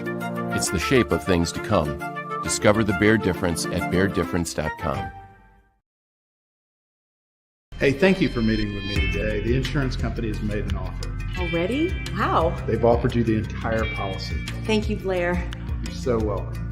It's the shape of things to come. Discover the Baird difference at bairdifference.com. Hey, thank you for meeting with me today. The insurance company has made an offer. Already? How? They've offered you the entire policy. Thank you, Blair. You're so welcome.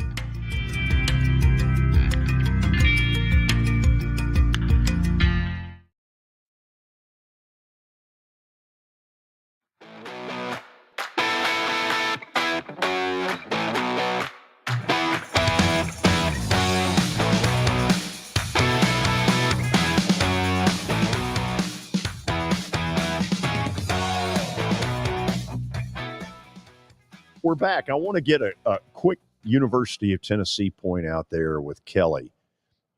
We're back. I want to get a quick University of Tennessee point out there with Kelly.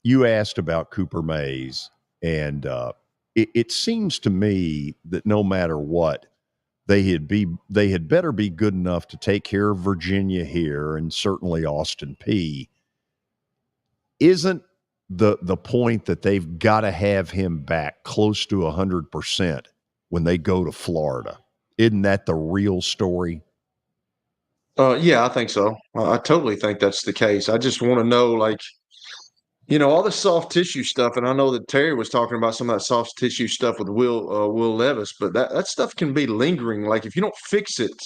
You asked about Cooper Mays, and it seems to me that no matter what, they had better be good enough to take care of Virginia here, and certainly Austin Peay. Isn't the point that they've got to have him back close to 100% when they go to Florida? Isn't that the real story? Yeah, I think so. I totally think that's the case. I just want to know, like, all the soft tissue stuff, and I know that Terry was talking about some of that soft tissue stuff with Will Levis, but that stuff can be lingering. Like if you don't fix it,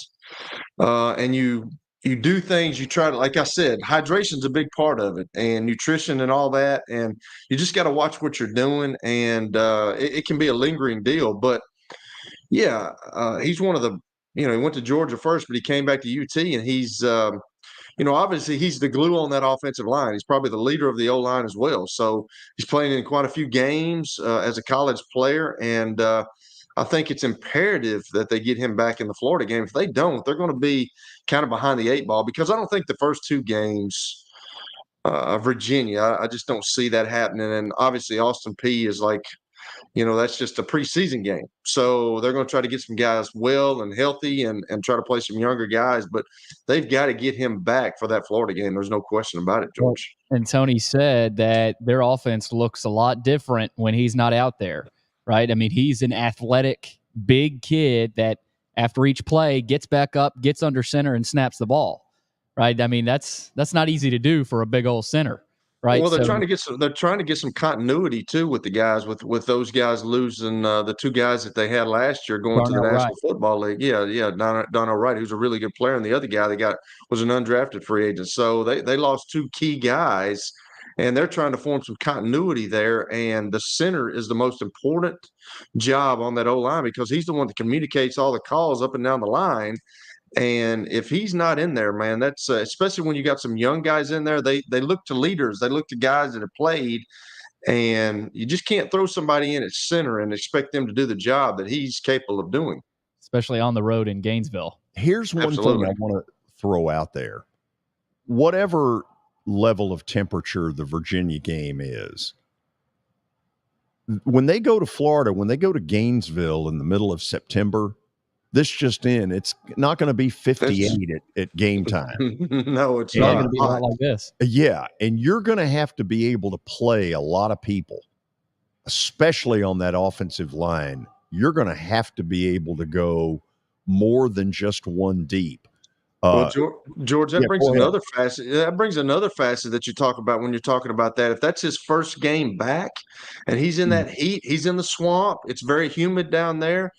and you do things, you try to, like I said, hydration's a big part of it, and nutrition and all that, and you just got to watch what you're doing, and it can be a lingering deal. But yeah, he's one of the, he went to Georgia first, but he came back to UT, and he's, obviously he's the glue on that offensive line. He's probably the leader of the O-line as well. So he's playing in quite a few games as a college player, and I think it's imperative that they get him back in the Florida game. If they don't, they're going to be kind of behind the eight ball, because I don't think the first two games, Virginia, I just don't see that happening. And obviously Austin Peay is like, that's just a preseason game. So they're going to try to get some guys well and healthy and try to play some younger guys. But they've got to get him back for that Florida game. There's no question about it, George. And Tony said that their offense looks a lot different when he's not out there, right? I mean, he's an athletic, big kid that after each play gets back up, gets under center, and snaps the ball, right? I mean, that's not easy to do for a big old center. Right. Well, they're trying to get some continuity too with the guys, with those guys losing the two guys that they had last year going to the National Football League. Yeah, Darnell Wright, who's a really good player, and the other guy they got was an undrafted free agent. So they lost two key guys, and they're trying to form some continuity there. And the center is the most important job on that O-line, because he's the one that communicates all the calls up and down the line. And if he's not in there, man, that's especially when you got some young guys in there, they look to leaders. They look to guys that have played, and you just can't throw somebody in at center and expect them to do the job that he's capable of doing. Especially on the road in Gainesville. Here's one thing I want to throw out there. Whatever level of temperature the Virginia game is, when they go to Florida, when they go to Gainesville in the middle of September, this just in, it's not going to be 58 at game time. No, it's not going to be a lot like this. Yeah, and you're going to have to be able to play a lot of people, especially on that offensive line. You're going to have to be able to go more than just one deep. Well, George, that brings another facet. That brings another facet that you talk about when you're talking about that. If that's his first game back, and he's in that heat, he's in the swamp. It's very humid down there.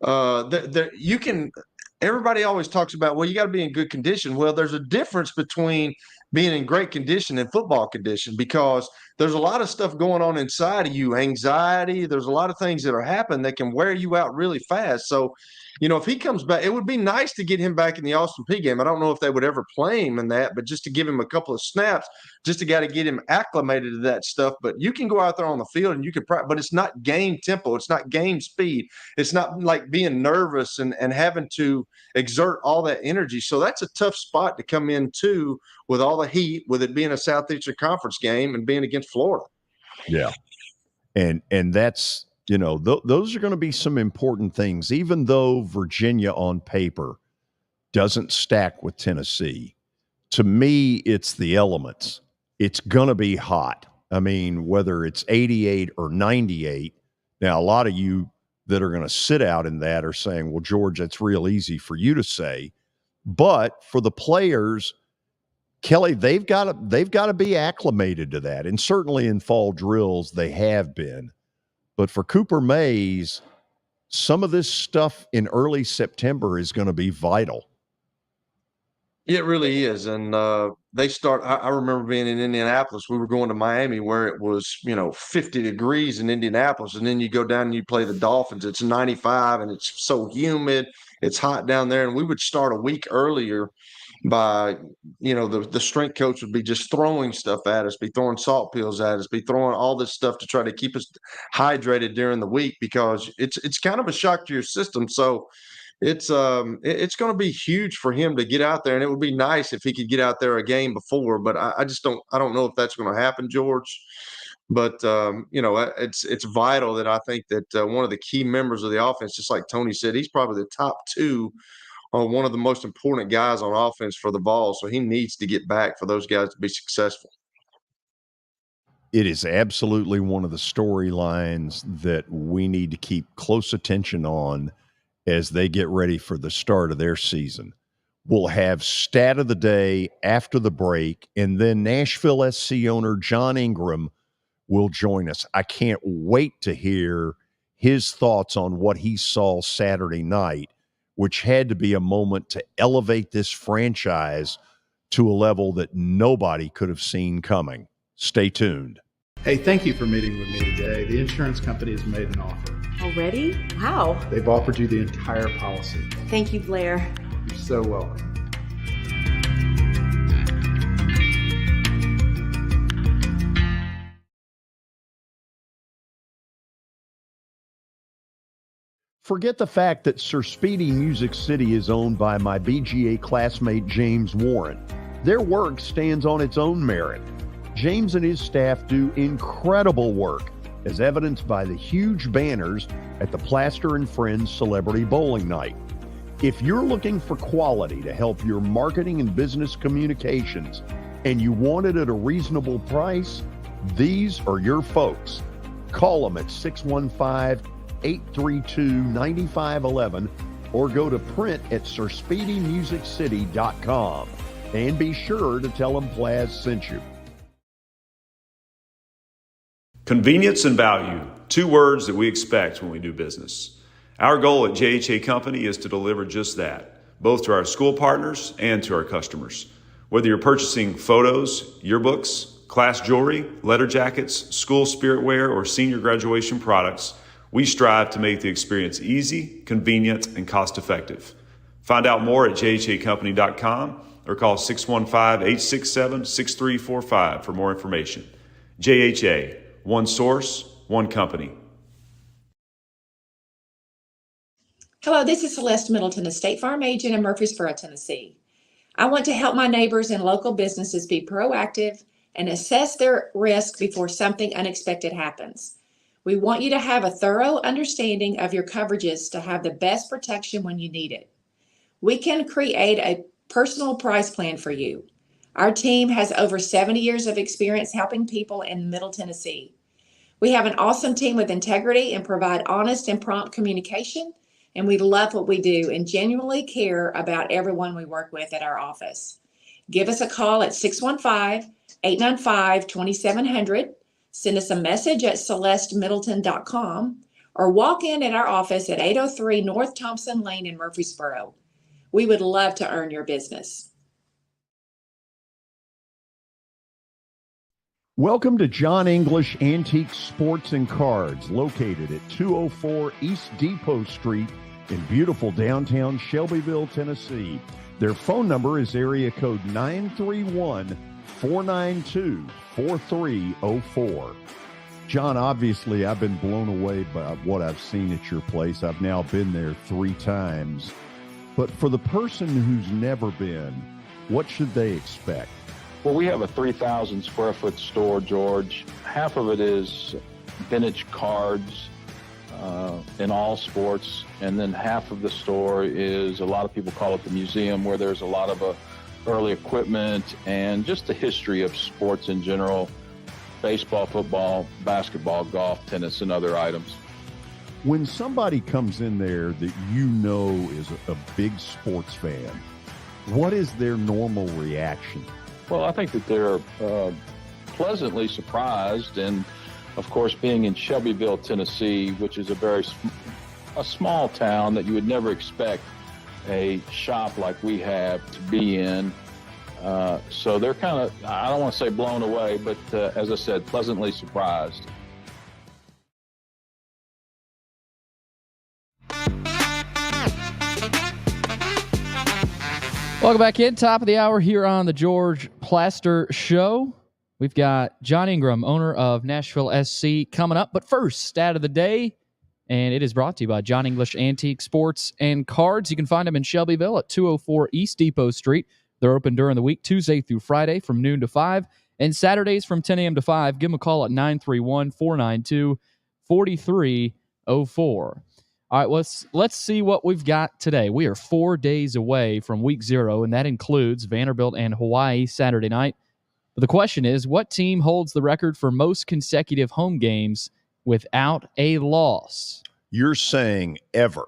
You can. Everybody always talks about, well, you got to be in good condition. Well, there's a difference between being in great condition and football condition, because there's a lot of stuff going on inside of you, anxiety. There's a lot of things that are happening that can wear you out really fast. So, if he comes back, it would be nice to get him back in the Austin Peay game. I don't know if they would ever play him in that, but just to give him a couple of snaps, just to get him acclimated to that stuff. But you can go out there on the field and you can practice, but it's not game tempo. It's not game speed. It's not like being nervous and having to exert all that energy. So that's a tough spot to come into with all the heat, with it being a Southeastern Conference game and being against Florida. Yeah. And that's, those are going to be some important things, even though Virginia on paper doesn't stack with Tennessee. To me, it's the elements. It's going to be hot. I mean, whether it's 88 or 98. Now, a lot of you that are going to sit out in that are saying, well, George, that's real easy for you to say. But for the players, Kelly, they've got to be acclimated to that. And certainly in fall drills, they have been. But for Cooper Mays, some of this stuff in early September is going to be vital. It really is. And they start, I remember being in Indianapolis. We were going to Miami where it was, 50 degrees in Indianapolis. And then you go down and you play the Dolphins. It's 95 and it's so humid. It's hot down there. And we would start a week earlier by, the strength coach would be just throwing stuff at us, be throwing salt pills at us, be throwing all this stuff to try to keep us hydrated during the week, because it's kind of a shock to your system. So it's going to be huge for him to get out there, and it would be nice if he could get out there a game before. But I just don't know if that's going to happen, George. But it's vital that I think that one of the key members of the offense, just like Tony said, he's probably the top two or one of the most important guys on offense for the ball. So he needs to get back for those guys to be successful. It is absolutely one of the storylines that we need to keep close attention on as they get ready for the start of their season. We'll have stat of the day after the break, and then Nashville SC owner John Ingram will join us. I can't wait to hear his thoughts on what he saw Saturday night, which had to be a moment to elevate this franchise to a level that nobody could have seen coming. Stay tuned. Hey, thank you for meeting with me today. The insurance company has made an offer. Already? Wow. They've offered you the entire policy. Thank you, Blair. You're so welcome. Forget the fact that Sir Speedy Music City is owned by my BGA classmate James Warren. Their work stands on its own merit. James and his staff do incredible work, as evidenced by the huge banners at the Plaster and Friends Celebrity Bowling Night. If you're looking for quality to help your marketing and business communications, and you want it at a reasonable price, these are your folks. Call them at 615-832-9511 or go to print at sirspeedymusiccity.com. And be sure to tell them Plaz sent you. Convenience and value, two words that we expect when we do business. Our goal at JHA Company is to deliver just that, both to our school partners and to our customers. Whether you're purchasing photos, yearbooks, class jewelry, letter jackets, school spirit wear, or senior graduation products, we strive to make the experience easy, convenient, and cost-effective. Find out more at jhacompany.com or call 615-867-6345 for more information. JHA, one source, one company. Hello, this is Celeste Middleton, a State Farm agent in Murfreesboro, Tennessee. I want to help my neighbors and local businesses be proactive and assess their risk before something unexpected happens. We want you to have a thorough understanding of your coverages to have the best protection when you need it. We can create a personal price plan for you. Our team has over 70 years of experience helping people in Middle Tennessee. We have an awesome team with integrity and provide honest and prompt communication, and we love what we do and genuinely care about everyone we work with at our office. Give us a call at 615-895-2700, send us a message at celestemiddleton.com, or walk in at our office at 803 North Thompson Lane in Murfreesboro. We would love to earn your business. Welcome to John English Antique Sports and Cards, located at 204 East Depot Street in beautiful downtown Shelbyville, Tennessee. Their phone number is area code 931-492-4304. John, obviously, I've been blown away by what I've seen at your place. I've now been there 3 times. But for the person who's never been, what should they expect? Well, we have a 3,000 square foot store, George. Half of it is vintage cards in all sports. And then half of the store is, a lot of people call it the museum, where there's a lot of early equipment and just the history of sports in general, baseball, football, basketball, golf, tennis, and other items. When somebody comes in there that you know is a big sports fan, what is their normal reaction? Well, I think that they're pleasantly surprised, and of course, being in Shelbyville, Tennessee, which is a small town that you would never expect a shop like we have to be in. So they're kind of, I don't want to say blown away, but as I said, pleasantly surprised. Welcome back in. Top of the hour here on the George Plaster Show. We've got John Ingram, owner of Nashville SC, coming up. But first, stat of the day, and it is brought to you by John English Antique Sports and Cards. You can find them in Shelbyville at 204 East Depot Street. They're open during the week, Tuesday through Friday from noon to 5, and Saturdays from 10 a.m. to 5. Give them a call at 931-492-4304. All right, let's see what we've got today. We are 4 days away from week 0, and that includes Vanderbilt and Hawaii Saturday night. But the question is, what team holds the record for most consecutive home games without a loss? You're saying ever.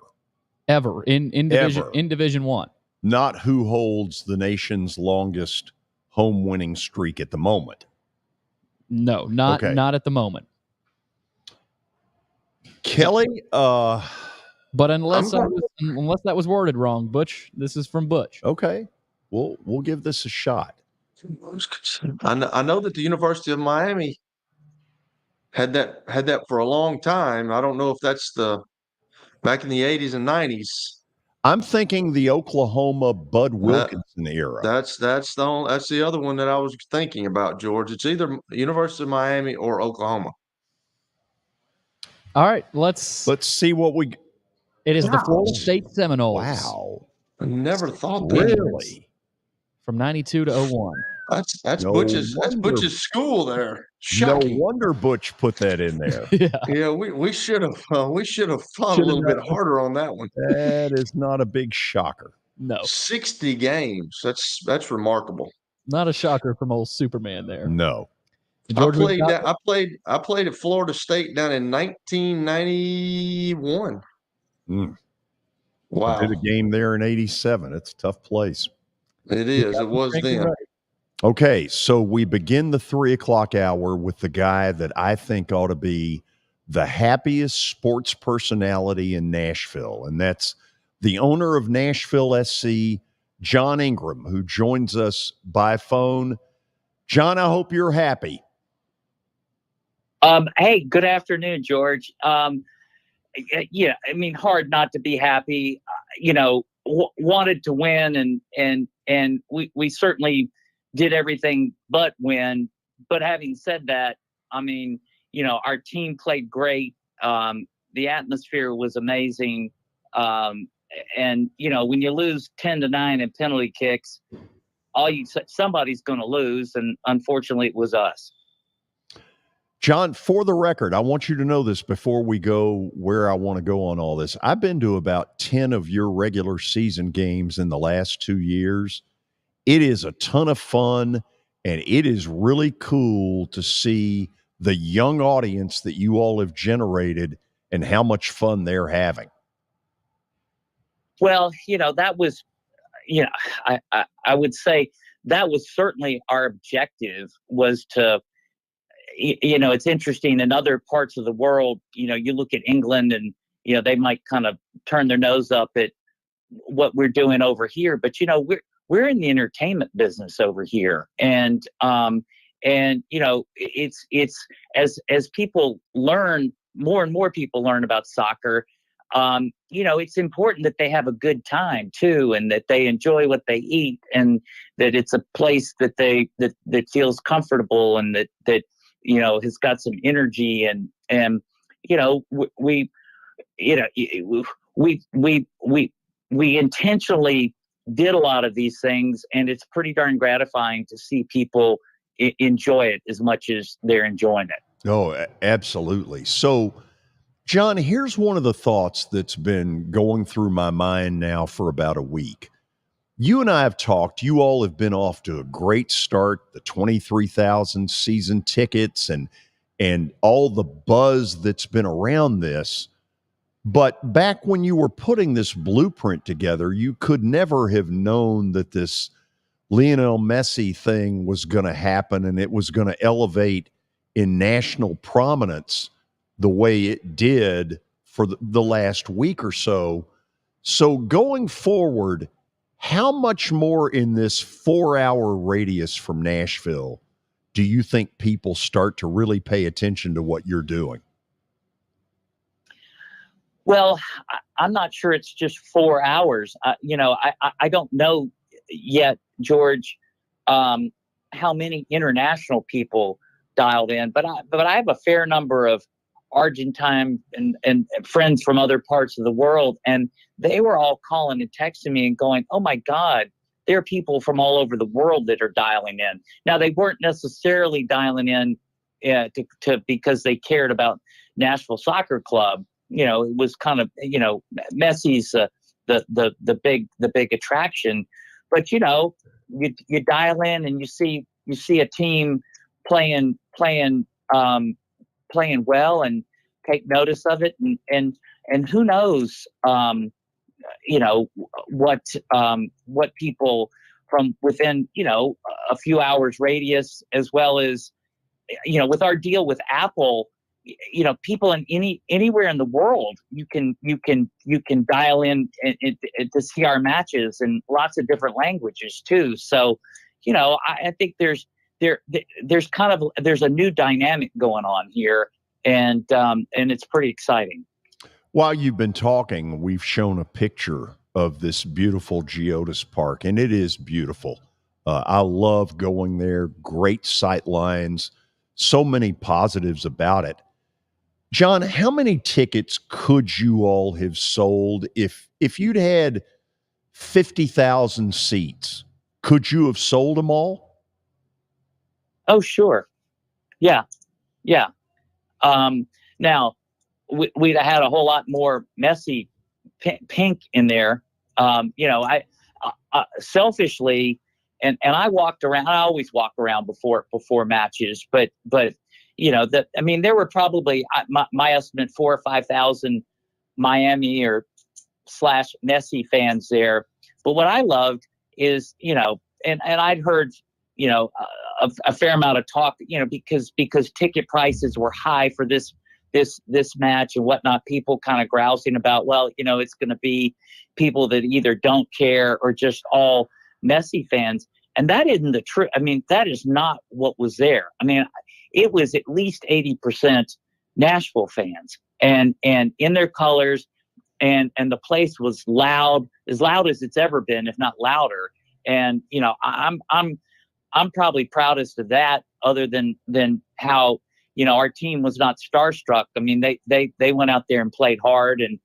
Ever in Division 1. Not who holds the nation's longest home winning streak at the moment. No, not at the moment. Kelly, but unless that was worded wrong, Butch, this is from Butch. Okay, we'll give this a shot. I know that the University of Miami had that for a long time. I don't know if that's back in the 80s and 90s. I'm thinking the Oklahoma Bud Wilkinson era. That's the other one that I was thinking about, George. It's either University of Miami or Oklahoma. All right, let's see what we. It is the Florida State Seminoles. Wow, I never thought that. Really? From 92 to 01. That's Butch's school there. Shocking. No wonder Butch put that in there. Yeah, we should have thought a little bit harder on that one. That is not a big shocker. No. 60 games. That's remarkable. Not a shocker from old Superman there. No. I played at Florida State down in 1991. Wow. I did a game there in 87. It's a tough place. It is. It was then. Right. Okay, so we begin the 3 o'clock hour with the guy that I think ought to be the happiest sports personality in Nashville, and that's the owner of Nashville SC, John Ingram, who joins us by phone. John, I hope you're happy. Hey, good afternoon, George. Yeah, I mean, hard not to be happy. Wanted to win, and we certainly did everything but win. But having said that, I mean, our team played great. The atmosphere was amazing. And when you lose 10-9 in penalty kicks, somebody's going to lose, and unfortunately, it was us. John, for the record, I want you to know this before we go where I want to go on all this. I've been to about 10 of your regular season games in the last 2 years. It is a ton of fun, and it is really cool to see the young audience that you all have generated and how much fun they're having. Well, that was, I would say that was certainly our objective, was to, it's interesting in other parts of the world, you look at England and, they might kind of turn their nose up at what we're doing over here. But, we're in the entertainment business over here. And it's as people learn, more and more people learn about soccer, it's important that they have a good time too, and that they enjoy what they eat, and that it's a place that that feels comfortable, and that has got some energy, and we intentionally did a lot of these things, and it's pretty darn gratifying to see people enjoy it as much as they're enjoying it. Oh, absolutely. So, John, here's one of the thoughts that's been going through my mind now for about a week. You and I have talked. You all have been off to a great start, the 23,000 season tickets and all the buzz that's been around this. But back when you were putting this blueprint together, you could never have known that this Lionel Messi thing was going to happen, and it was going to elevate in national prominence the way it did for the last week or so. So going forward, how much more in this 4-hour radius from Nashville do you think people start to really pay attention to what you're doing? Well, I'm not sure it's just 4 hours. I don't know yet, George, how many international people dialed in, but I have a fair number of Argentine and friends from other parts of the world, and they were all calling and texting me and going, "Oh my God, there are people from all over the world that are dialing in." Now, they weren't necessarily dialing in to because they cared about Nashville Soccer Club. It was kind of, Messi's the big attraction, but you dial in and you see a team playing well and take notice of it, and who knows, what people from within, a few hours radius, as well as, with our deal with Apple, people in anywhere in the world, you can dial in and to see our matches in lots of different languages too. So, I think there's a new dynamic going on here, and it's pretty exciting. While you've been talking, we've shown a picture of this beautiful Geodis Park, and it is beautiful. I love going there. Great sight lines, so many positives about it. John, how many tickets could you all have sold if you'd had 50,000 seats? Could you have sold them all? Oh, sure. Yeah. Now, we'd have had a whole lot more Messi pink in there. I selfishly, and I walked around. I always walk around before matches, but there were probably, my estimate, 4,000 or 5,000 Miami or / Messi fans there. But what I loved is, and I'd heard, a fair amount of talk, because ticket prices were high for this match and whatnot. People kind of grousing about, well, it's going to be people that either don't care or just all Messi fans. And that isn't the truth. That is not what was there. It was at least 80% Nashville fans, and in their colors, and the place was loud as it's ever been, if not louder. And I'm probably proudest of that, other than how our team was not starstruck. They went out there and played hard, and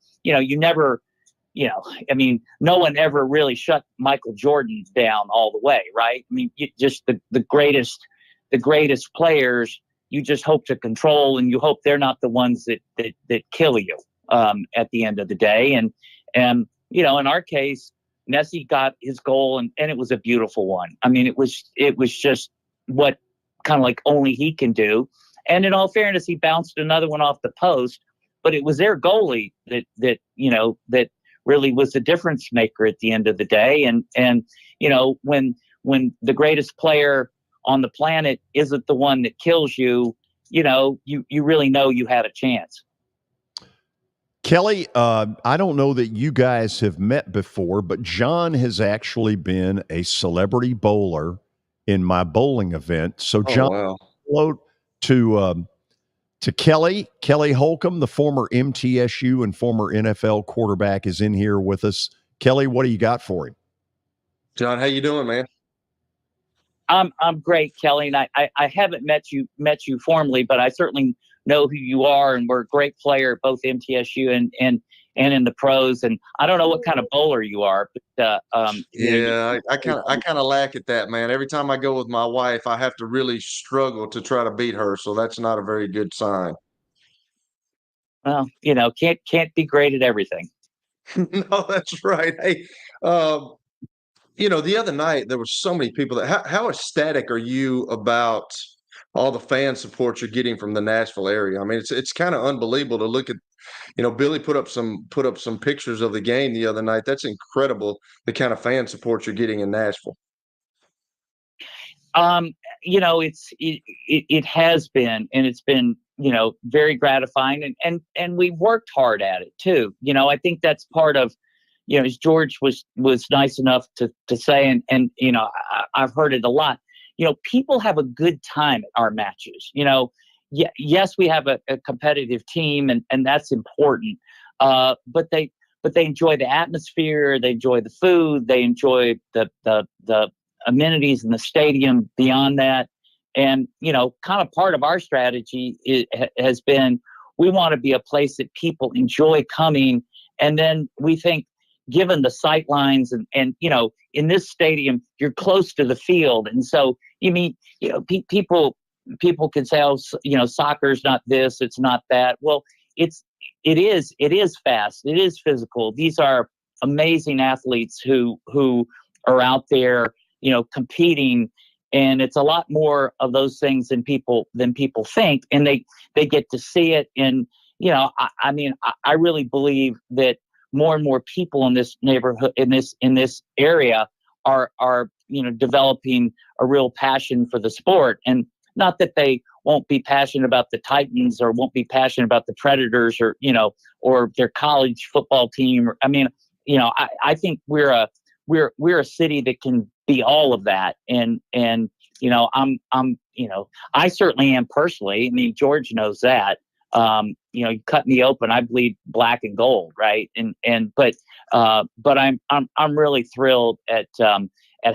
no one ever really shut Michael Jordan down all the way, right? Just the greatest players, you just hope to control, and you hope they're not the ones that kill you at the end of the day. And in our case, Messi got his goal, and it was a beautiful one. It was just what kind of like only he can do. And in all fairness, he bounced another one off the post, but it was their goalie that really was the difference maker at the end of the day. And when the greatest player on the planet isn't the one that kills you, you really know you had a chance. Kelly, I don't know that you guys have met before, but John has actually been a celebrity bowler in my bowling event. So, John, hello to Kelly. Kelly Holcomb, the former MTSU and former NFL quarterback, is in here with us. Kelly, what do you got for him? John, how you doing, man? I'm great, Kelly, and I haven't met you formally, but I certainly know who you are, and we're a great player at both MTSU and in the pros. And I don't know what kind of bowler you are, but I kind of lack at that, man. Every time I go with my wife, I have to really struggle to try to beat her, so that's not a very good sign. Well, can't be great at everything. No, that's right. Hey, the other night there were so many people how ecstatic are you about all the fan support you're getting from the Nashville area? It's kind of unbelievable to look at. Billy put up some pictures of the game the other night. That's incredible, the kind of fan support you're getting in Nashville. It has been, and it's been, very gratifying, and we've worked hard at it too. I think that's part of, as George was nice enough to say, and I've heard it a lot. People have a good time at our matches. Yes, we have a competitive team, and that's important. But they enjoy the atmosphere, they enjoy the food, they enjoy the amenities in the stadium beyond that. And, kind of part of our strategy has been, we want to be a place that people enjoy coming. And then we think, given the sight lines and in this stadium, you're close to the field. And so people can say, oh, soccer's not this, it's not that. Well, it is fast. It is physical. These are amazing athletes who are out there, competing, and it's a lot more of those things than people think, and they get to see it. And I really believe that more and more people in this neighborhood, in this area, are developing a real passion for the sport. And not that they won't be passionate about the Titans or won't be passionate about the Predators or their college football team. I think we're a city that can be all of that. And I certainly am personally. George knows that. You cut me open, I bleed black and gold, right? But I'm really thrilled at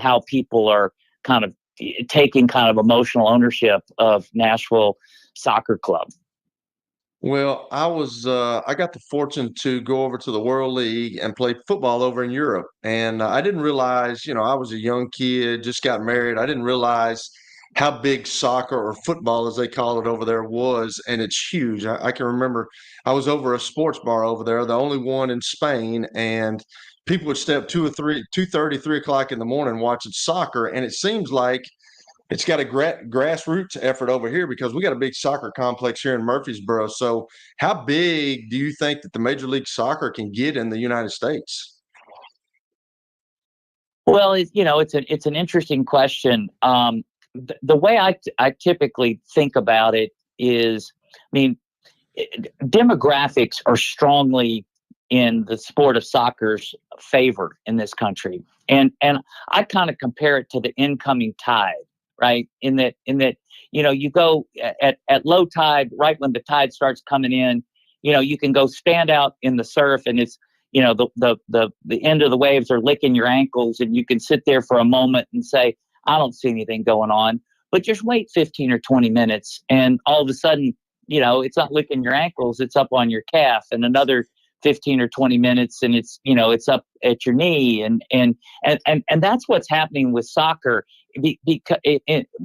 how people are kind of taking kind of emotional ownership of Nashville Soccer Club. Well, I got the fortune to go over to the World League and play football over in Europe. And I didn't realize, I was a young kid, just got married. I didn't realize how big soccer, or football as they call it over there, was. And it's huge. I can remember I was over a sports bar over there, the only one in Spain. And people would stay up 2:30, 3 o'clock in the morning watching soccer. And it seems like it's got a grassroots effort over here, because we got a big soccer complex here in Murfreesboro. So how big do you think that the Major League Soccer can get in the United States? Well, it's an interesting question. The way I typically think about it is, demographics are strongly in the sport of soccer's favor in this country. And I kind of compare it to the incoming tide. Right. In that, you go at low tide, right when the tide starts coming in, you can go stand out in the surf, and it's, the end of the waves are licking your ankles, and you can sit there for a moment and say, I don't see anything going on. But just wait 15 or 20 minutes, and all of a sudden, it's not licking your ankles, it's up on your calf, and another 15 or 20 minutes, and it's up at your knee, and that's what's happening with soccer. Because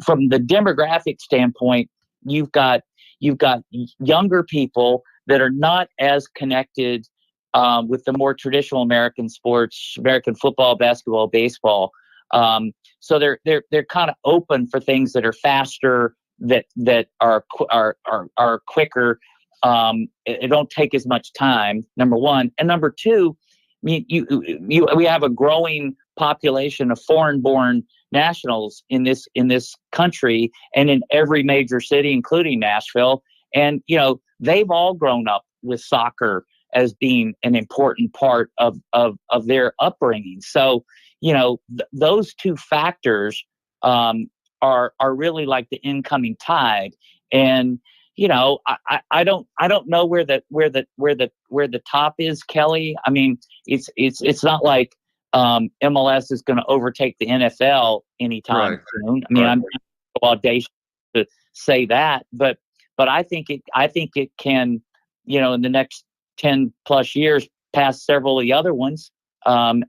from the demographic standpoint, you've got younger people that are not as connected with the more traditional American sports, American football, basketball, baseball. So they're kind of open for things that are faster, that are quicker. It don't take as much time, number one, and number two, we have a growing population of foreign-born nationals in this country and in every major city, including Nashville. And they've all grown up with soccer as being an important part of their upbringing. So those two factors are really like the incoming tide. And I don't know where the top is, Kelly. It's not like MLS is going to overtake the NFL anytime soon. I'm audacious to say that, but I think it can, in the next 10 plus years, pass several of the other ones. I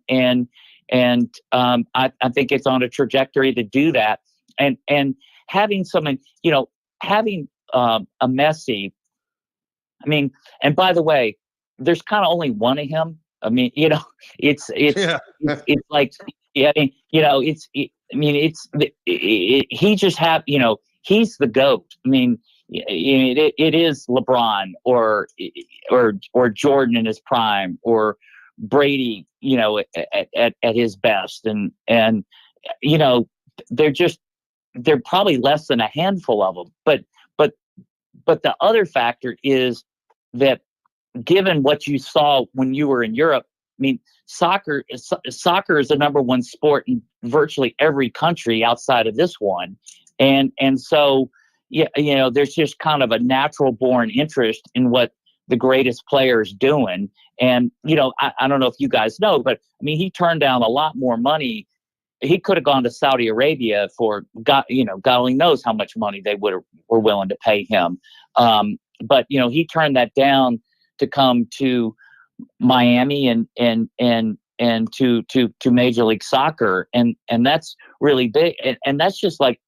think it's on a trajectory to do that. And having someone, having a Messi. And by the way, there's kind of only one of him. It's like, he just he's the GOAT. It is LeBron or Jordan in his prime, or Brady, at his best. And they're probably less than a handful of them. But the other factor is that, given what you saw when you were in Europe, mean, soccer is the number one sport in virtually every country outside of this one. And so, yeah, there's just kind of a natural born interest in what the greatest player is doing. And, I don't know if you guys know, but I mean, he turned down a lot more money. He could have gone to Saudi Arabia for God only knows how much money they were willing to pay him. But he turned that down to come to Miami and to Major League Soccer, and that's really big. And that's like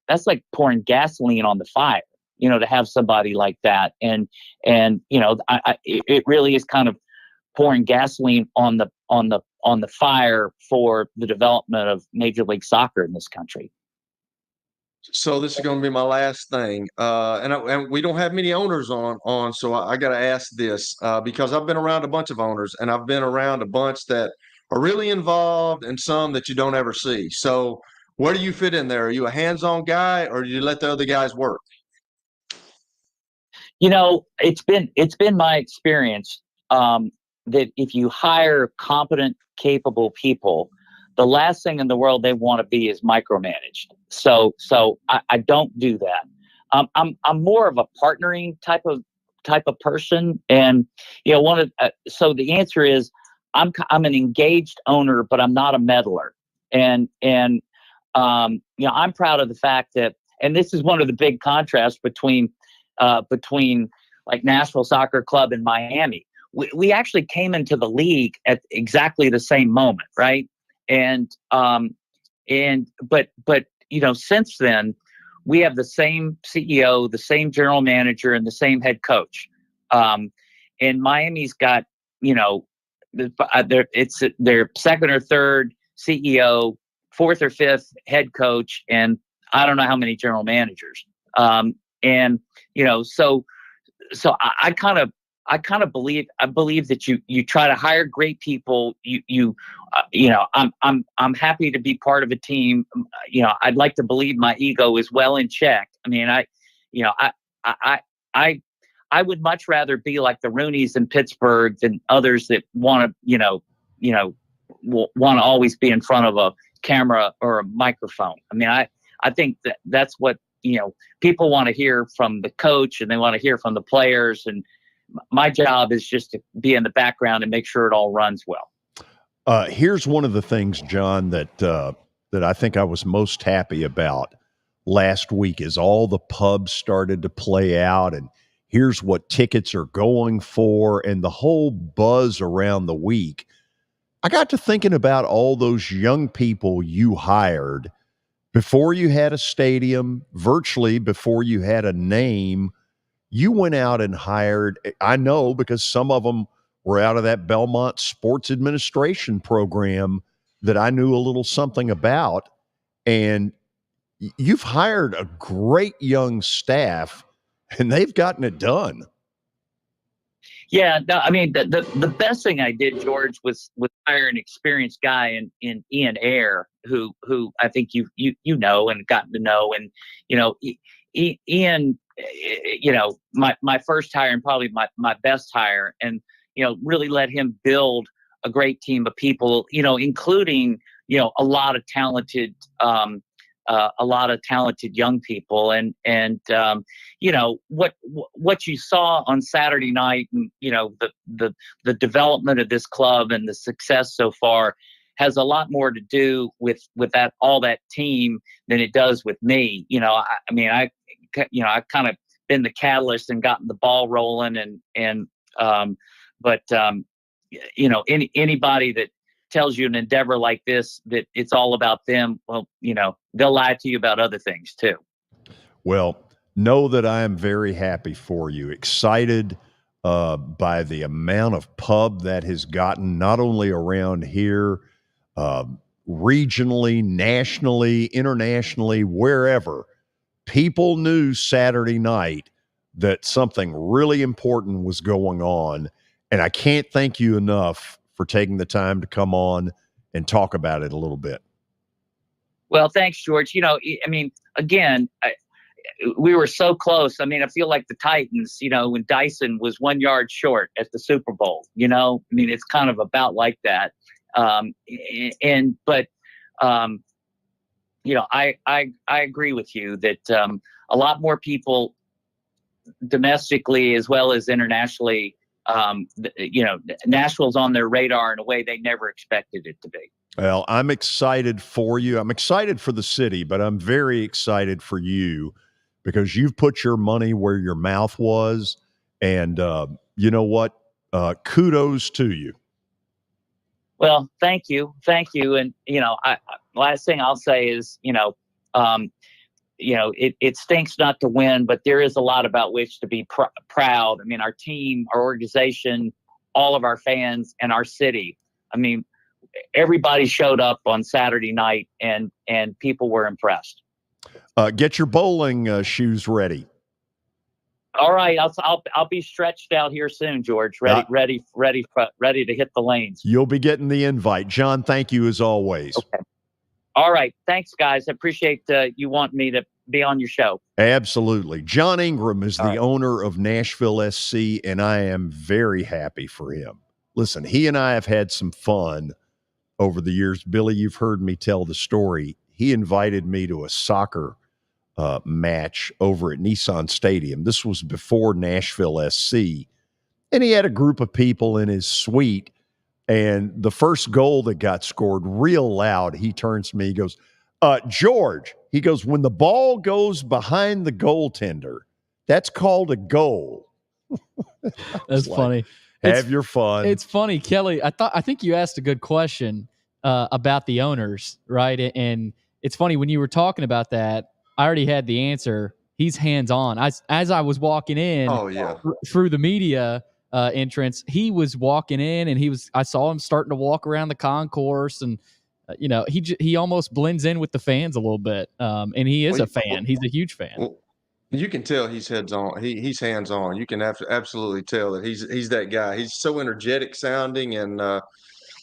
pouring gasoline on the fire, to have somebody like that. And it really is kind of pouring gasoline on the fire for the development of Major League Soccer in this country. So this is going to be my last thing, and we don't have many owners on, so I got to ask this because I've been around a bunch of owners, and I've been around a bunch that are really involved, and some that you don't ever see. So where do you fit in there? Are you a hands-on guy, or do you let the other guys work? It's been my experience that if you hire competent, capable people, the last thing in the world they want to be is micromanaged. So I don't do that. I'm more of a partnering type of person, and so the answer is I'm an engaged owner, but I'm not a meddler. And I'm proud of the fact that, and this is one of the big contrasts between like Nashville Soccer Club and Miami. We actually came into the league at exactly the same moment, right? But since then we have the same CEO, the same general manager, and the same head coach. And Miami's got, it's their second or third CEO, fourth or fifth head coach, and I don't know how many general managers. So I kind of believe that you try to hire great people. I'm happy to be part of a team. I'd like to believe my ego is well in check. I mean, I would much rather be like the Rooneys in Pittsburgh than others that want to always be in front of a camera or a microphone. I mean, I think that's what people want to hear from the coach, and they want to hear from the players. And my job is just to be in the background and make sure it all runs well. Here's one of the things, John, that I think I was most happy about last week is all the pubs started to play out, and here's what tickets are going for, and the whole buzz around the week. I got to thinking about all those young people you hired before you had a stadium, virtually before you had a name. You went out and hired, I know because some of them were out of that Belmont sports administration program that I knew a little something about. And you've hired a great young staff, and they've gotten it done. Yeah, no, I mean, the best thing I did, George, was hire an experienced guy in Ian Ayre, who I think you know and gotten to know. And, Ian, my first hire and probably my best hire, and, really let him build a great team of people, including, a lot of talented young people. And what you saw on Saturday night, and the development of this club and the success so far has a lot more to do with all that team than it does with me. I kind of been the catalyst and gotten the ball rolling, but anybody that tells you an endeavor like this that it's all about them, well, they'll lie to you about other things too. Well, know that I am very happy for you. Excited by the amount of pub that has gotten, not only around here, regionally, nationally, internationally, wherever. People knew Saturday night that something really important was going on. And I can't thank you enough for taking the time to come on and talk about it a little bit. Well, thanks, George. Again, we were so close. I mean, I feel like the Titans, when Dyson was 1 yard short at the Super Bowl, I mean, it's kind of about like that. I agree with you that a lot more people domestically as well as internationally, Nashville's on their radar in a way they never expected it to be. Well, I'm excited for you. I'm excited for the city, but I'm very excited for you because you've put your money where your mouth was. And you know what? Kudos to you. Well, thank you. And, last thing I'll say is, it stinks not to win, but there is a lot about which to be proud. I mean, our team, our organization, all of our fans, and our city. I mean, everybody showed up on Saturday night, and people were impressed. Get your bowling shoes ready. All right, I'll be stretched out here soon, George. Ready to hit the lanes. You'll be getting the invite, John. Thank you as always. Okay. All right, thanks, guys. I appreciate you wanting me to be on your show. Absolutely. John Ingram is the owner of Nashville SC, and I am very happy for him. Listen, he and I have had some fun over the years. Billy, you've heard me tell the story. He invited me to a soccer match over at Nissan Stadium. This was before Nashville SC. And he had a group of people in his suite. And the first goal that got scored real loud, he turns to me, he goes, George, he goes, when the ball goes behind the goaltender, that's called a goal. That's funny. Have your fun. It's funny, Kelly. I think you asked a good question about the owners, right? And it's funny when you were talking about that. I already had the answer. He's hands-on. As I was walking in through the media entrance, he was walking in, and I saw him starting to walk around the concourse, and he almost blends in with the fans a little bit. And he is a fan. He's a huge fan. Well, you can tell he's heads-on. He's hands-on. You can absolutely tell that he's that guy. He's so energetic sounding, and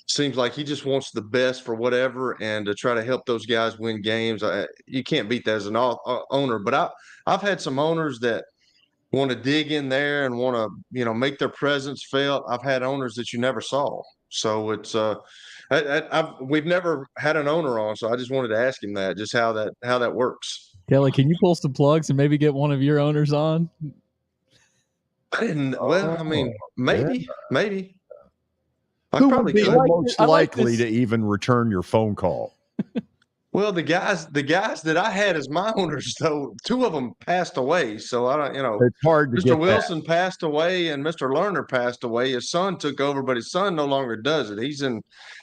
seems like he just wants the best for whatever, and to try to help those guys win games. You can't beat that as an owner. But I've had some owners that want to dig in there and want to make their presence felt. I've had owners that you never saw. So it's we've never had an owner on, so I just wanted to ask him that, just how that works. Kelly, can you pull some plugs and maybe get one of your owners on? Well, I mean, maybe. Who would be the most likely to even return your phone call? Well, the guys that I had as my owners, though, two of them passed away. So I don't, it's hard to Mr. Wilson passed away and Mr. Lerner passed away. His son took over, but his son no longer does it.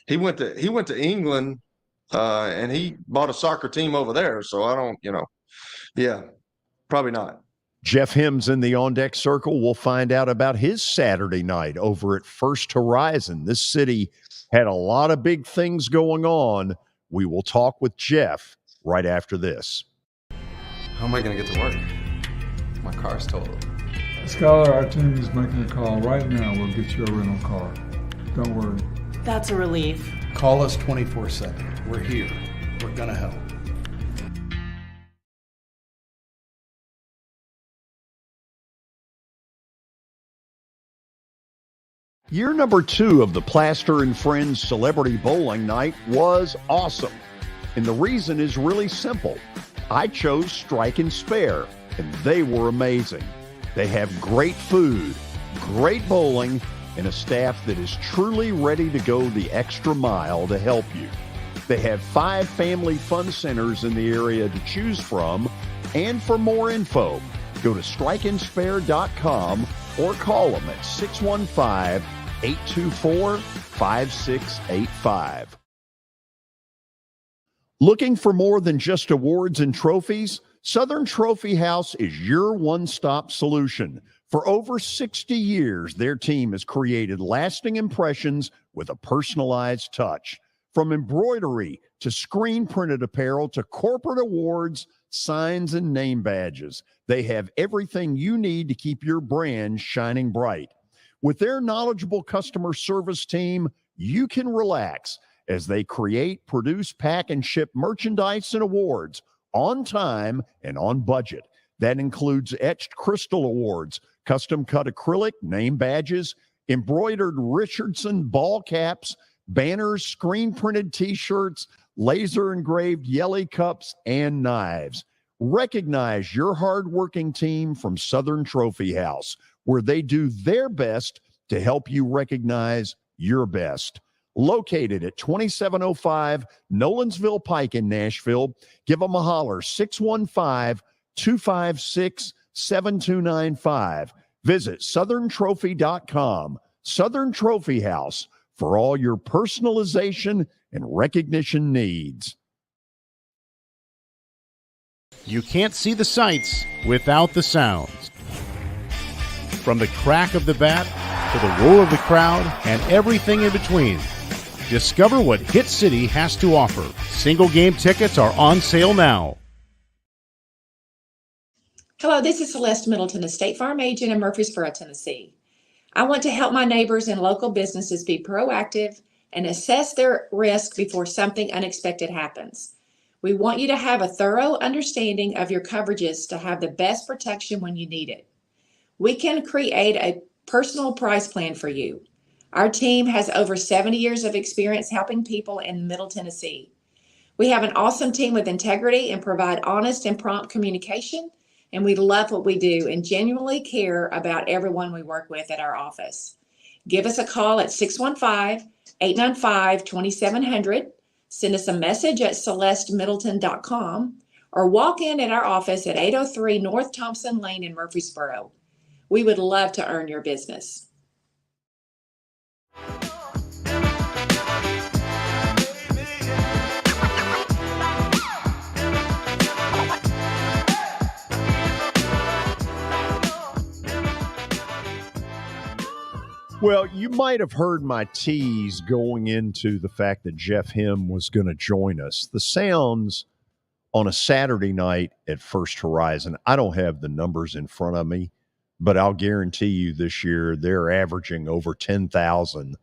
He went to England, and he bought a soccer team over there. So I don't, yeah, probably not. Jeff Hims in the On Deck Circle. We'll find out about his Saturday night over at First Horizon. This city had a lot of big things going on. We will talk with Jeff right after this. How am I going to get to work? My car's totaled. Skylar, our team is making a call right now. We'll get you a rental car. Don't worry. That's a relief. Call us 24/7. We're here. We're going to help. Year number 2 of the Plaster and Friends Celebrity Bowling Night was awesome. And the reason is really simple. I chose Strike and Spare, and they were amazing. They have great food, great bowling, and a staff that is truly ready to go the extra mile to help you. They have 5 family fun centers in the area to choose from. And for more info, go to strikeandspare.com or call them at 615-824-5685. Looking for more than just awards and trophies? Southern Trophy House is your one-stop solution. For over 60 years, their team has created lasting impressions with a personalized touch. From embroidery to screen-printed apparel to corporate awards, signs, and name badges, they have everything you need to keep your brand shining bright. With their knowledgeable customer service team, you can relax as they create, produce, pack, and ship merchandise and awards on time and on budget. That includes etched crystal awards, custom cut acrylic, name badges, embroidered Richardson ball caps, banners, screen printed t-shirts, laser engraved Yelly cups, and knives. Recognize your hardworking team from Southern Trophy House, where they do their best to help you recognize your best. Located at 2705 Nolensville Pike in Nashville, give them a holler, 615-256-7295. Visit southerntrophy.com. Southern Trophy House, for all your personalization and recognition needs. You can't see the sights without the sounds. From the crack of the bat to the roar of the crowd and everything in between, discover what Hit City has to offer. Single game tickets are on sale now. Hello, this is Celeste Middleton, a State Farm agent in Murfreesboro, Tennessee. I want to help my neighbors and local businesses be proactive and assess their risk before something unexpected happens. We want you to have a thorough understanding of your coverages to have the best protection when you need it. We can create a personal price plan for you. Our team has over 70 years of experience helping people in Middle Tennessee. We have an awesome team with integrity and provide honest and prompt communication, and we love what we do and genuinely care about everyone we work with at our office. Give us a call at 615-895-2700. Send us a message at celestemiddleton.com or walk in at our office at 803 North Thompson Lane in Murfreesboro. We would love to earn your business. Well, you might have heard my tease going into the fact that Jeff Him was going to join us. The Sounds on a Saturday night at First Horizon, I don't have the numbers in front of me, but I'll guarantee you this year they're averaging over 10,000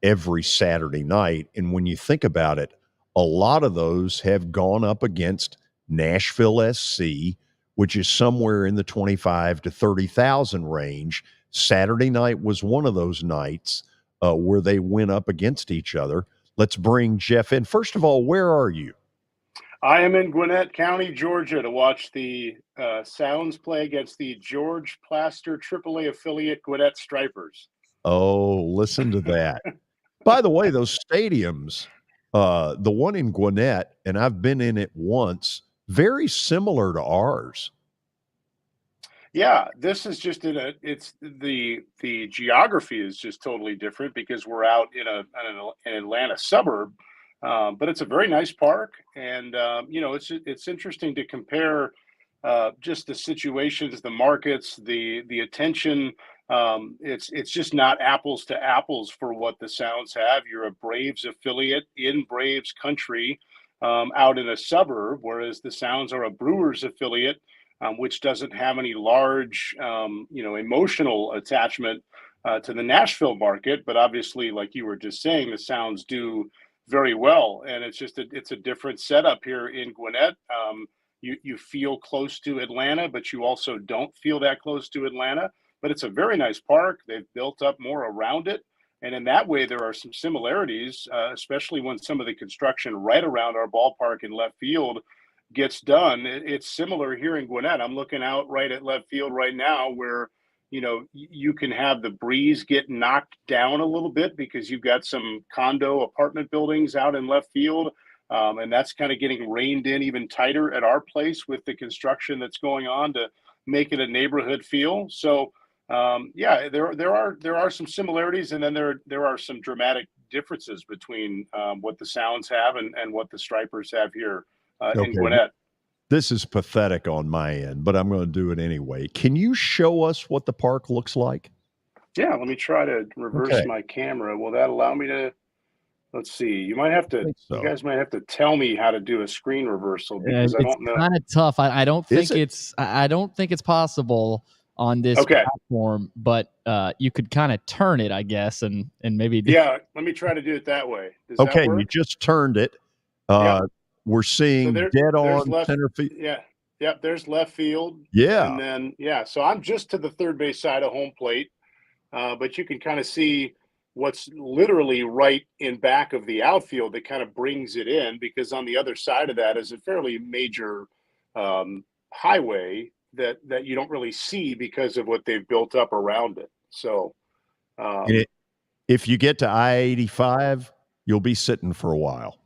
every Saturday night. And when you think about it, a lot of those have gone up against Nashville SC, which is somewhere in the 25 to 30,000 range. Saturday night was one of those nights where they went up against each other. Let's bring Jeff in. First of all, where are you? I am in Gwinnett County, Georgia, to watch the Sounds play against the George Plaster AAA affiliate Gwinnett Stripers. Oh, listen to that. By the way, those stadiums, the one in Gwinnett, and I've been in it once, very similar to ours. Yeah, this is just it's the geography is just totally different because we're out in an Atlanta suburb, but it's a very nice park, and it's interesting to compare just the situations, the markets, the attention. It's just not apples to apples for what the Sounds have. You're a Braves affiliate in Braves country, out in a suburb, whereas the Sounds are a Brewers affiliate. Which doesn't have any large, emotional attachment to the Nashville market. But obviously, like you were just saying, the Sounds do very well. And it's just it's a different setup here in Gwinnett. You feel close to Atlanta, but you also don't feel that close to Atlanta. But it's a very nice park. They've built up more around it. And in that way, there are some similarities, especially when some of the construction right around our ballpark in left field gets done. It's similar here in Gwinnett. I'm looking out right at left field right now where, you can have the breeze get knocked down a little bit because you've got some condo apartment buildings out in left field. And that's kind of getting reined in even tighter at our place with the construction that's going on to make it a neighborhood feel. So there are some similarities, and then there are some dramatic differences between what the Sounds have and what the Stripers have here. In Gwinnett. This is pathetic on my end, but I'm going to do it anyway. Can you show us what the park looks like? Yeah, let me try to reverse my camera. Will that allow me to? Let's see. You guys might have to tell me how to do a screen reversal because I don't know. It's kind of tough. I don't think it's possible on this platform, but you could kind of turn it, I guess, and maybe. Yeah, let me try to do it that way. Does that work? You just turned it. We're seeing dead on center field. Yeah, Yep, there's left field. Yeah. And then, so I'm just to the third base side of home plate. But you can kind of see what's literally right in back of the outfield that kind of brings it in, because on the other side of that is a fairly major highway that you don't really see because of what they've built up around it. So if you get to I-85, you'll be sitting for a while.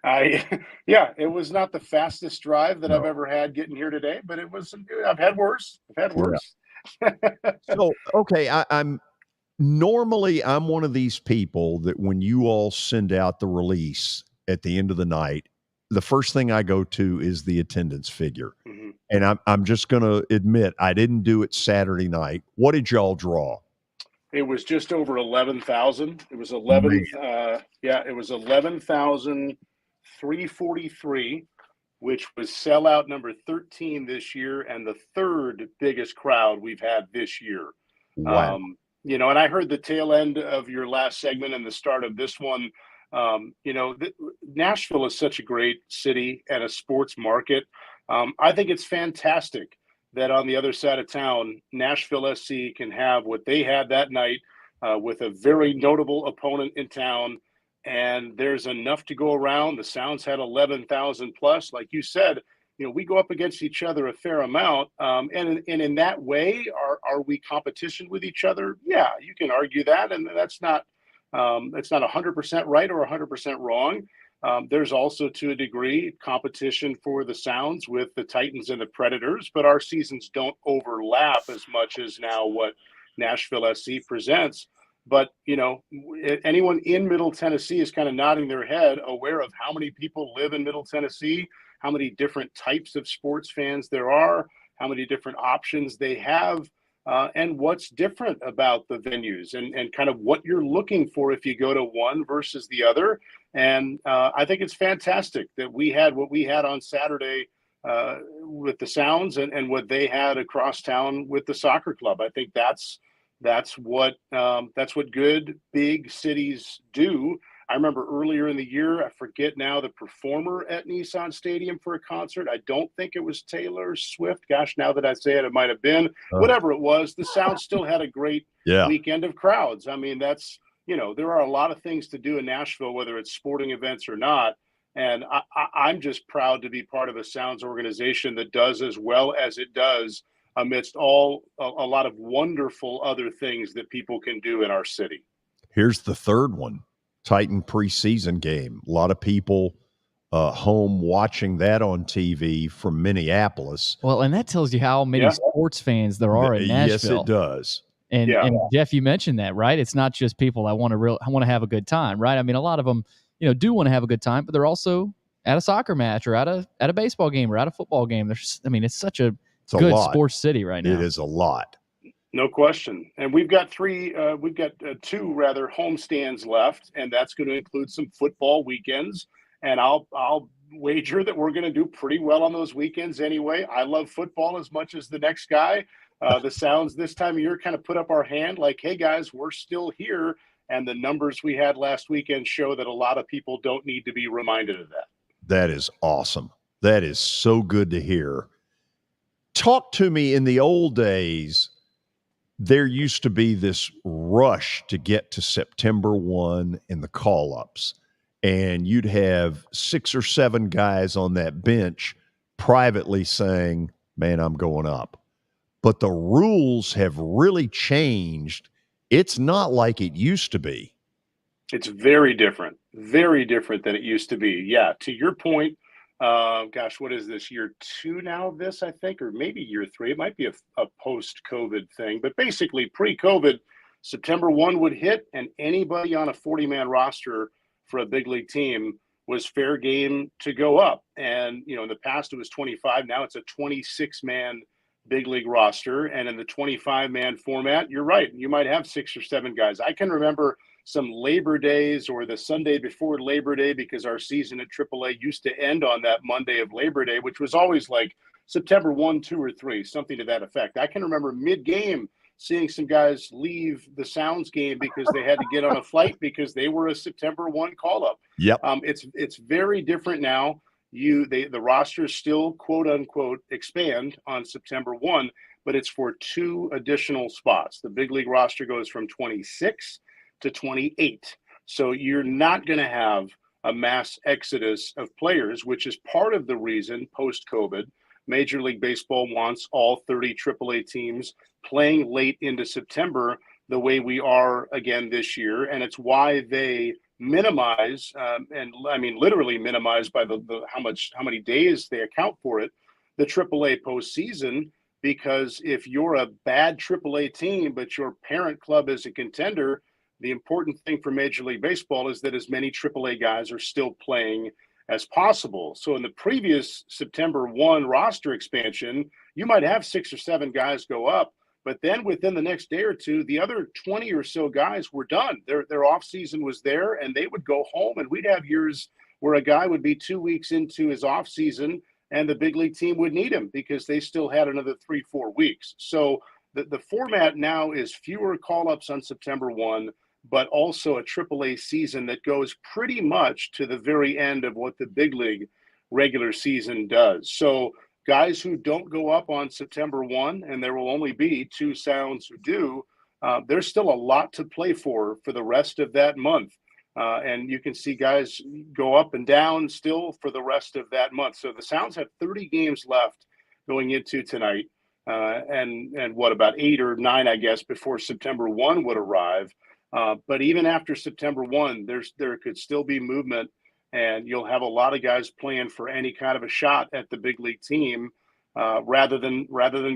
It was not the fastest drive that I've ever had getting here today, but it was good. I've had worse. So, okay, I'm one of these people that when you all send out the release at the end of the night, the first thing I go to is the attendance figure. Mm-hmm. And I'm just going to admit I didn't do it Saturday night. What did y'all draw? It was just over 11,000. It was 11,343, which was sellout number 13 this year and the third biggest crowd we've had this year. Wow. And I heard the tail end of your last segment and the start of this one. Nashville is such a great city and a sports market. I think it's fantastic that on the other side of town, Nashville SC can have what they had that night with a very notable opponent in town. And there's enough to go around. The Sounds had 11,000 plus. Like you said, we go up against each other a fair amount. And in that way, are we competition with each other? Yeah, you can argue that. And that's not 100% right or 100% wrong. There's also, to a degree, competition for the Sounds with the Titans and the Predators, but our seasons don't overlap as much as now what Nashville SC presents. But, anyone in Middle Tennessee is kind of nodding their head, aware of how many people live in Middle Tennessee, how many different types of sports fans there are, how many different options they have, and what's different about the venues and kind of what you're looking for if you go to one versus the other. And I think it's fantastic that we had what we had on Saturday with the Sounds and what they had across town with the soccer club. I think that's what good big cities do. I remember earlier in the year, I forget now, the performer at Nissan Stadium for a concert. I don't think it was Taylor Swift. Gosh, now that I say it, it might have been. Whatever it was, the Sounds still had a great weekend of crowds. I mean, there are a lot of things to do in Nashville, whether it's sporting events or not. And I'm just proud to be part of a Sounds organization that does as well as it does amidst a lot of wonderful other things that people can do in our city. Here's the third one. Titan preseason game. A lot of people home watching that on TV from Minneapolis. Well, and that tells you how many sports fans there are in Nashville. Yes, it does. And Jeff, you mentioned that, right? It's not just people that want to have a good time, right? I mean, a lot of them, do want to have a good time, but they're also at a soccer match or at a baseball game or at a football game. It's such a good sports city right now. It is a lot. No question. And we've got two home stands left, and that's going to include some football weekends. And I'll wager that we're going to do pretty well on those weekends anyway. I love football as much as the next guy. The Sounds this time of year kind of put up our hand like, hey, guys, we're still here. And the numbers we had last weekend show that a lot of people don't need to be reminded of that. That is awesome. That is so good to hear. Talk to me. In the old days, there used to be this rush to get to September 1 in the call-ups, and you'd have 6 or 7 guys on that bench privately saying, man, I'm going up. But the rules have really changed. It's not like it used to be. It's very different than it used to be. Yeah, to your point, what is this, year 2 now, I think, or maybe year 3? It might be a post-COVID thing. But basically, pre-COVID, September 1 would hit, and anybody on a 40-man roster for a big league team was fair game to go up. And, in the past, it was 25. Now it's a 26-man big league roster. And in the 25-man format, you're right. You might have 6 or 7 guys. I can remember some Labor Days or the Sunday before Labor Day, because our season at AAA used to end on that Monday of Labor Day, which was always like September 1, 2, or 3, something to that effect. I can remember mid-game seeing some guys leave the Sounds game because they had to get on a flight because they were a September 1 call-up. Yep. It's very different now. the rosters still quote unquote expand on September 1, but it's for 2 additional spots. The big league roster goes from 26 to 28. So you're not going to have a mass exodus of players, which is part of the reason post-COVID, Major League Baseball wants all 30 AAA teams playing late into September the way we are again this year. And it's why they minimize, and I mean literally minimize by the how many days they account for it, the AAA postseason. Because if you're a bad AAA team, but your parent club is a contender, the important thing for Major League Baseball is that as many AAA guys are still playing as possible. So in the previous September 1 roster expansion, you might have 6 or 7 guys go up, but then within the next day or two, the other 20 or so guys were done. Their off season was there, and they would go home, and we'd have years where a guy would be 2 weeks into his off season and the big league team would need him because they still had another 3-4 weeks. So the format now is fewer call-ups on September 1, but also a AAA season that goes pretty much to the very end of what the big league regular season does. So guys who don't go up on September 1, and there will only be 2 Sounds who do, there's still a lot to play for the rest of that month. And you can see guys go up and down still for the rest of that month. So the Sounds have 30 games left going into tonight, and what, about 8 or 9, I guess, before September 1 would arrive. But even after September 1, there could still be movement, and you'll have a lot of guys playing for any kind of a shot at the big league team, rather than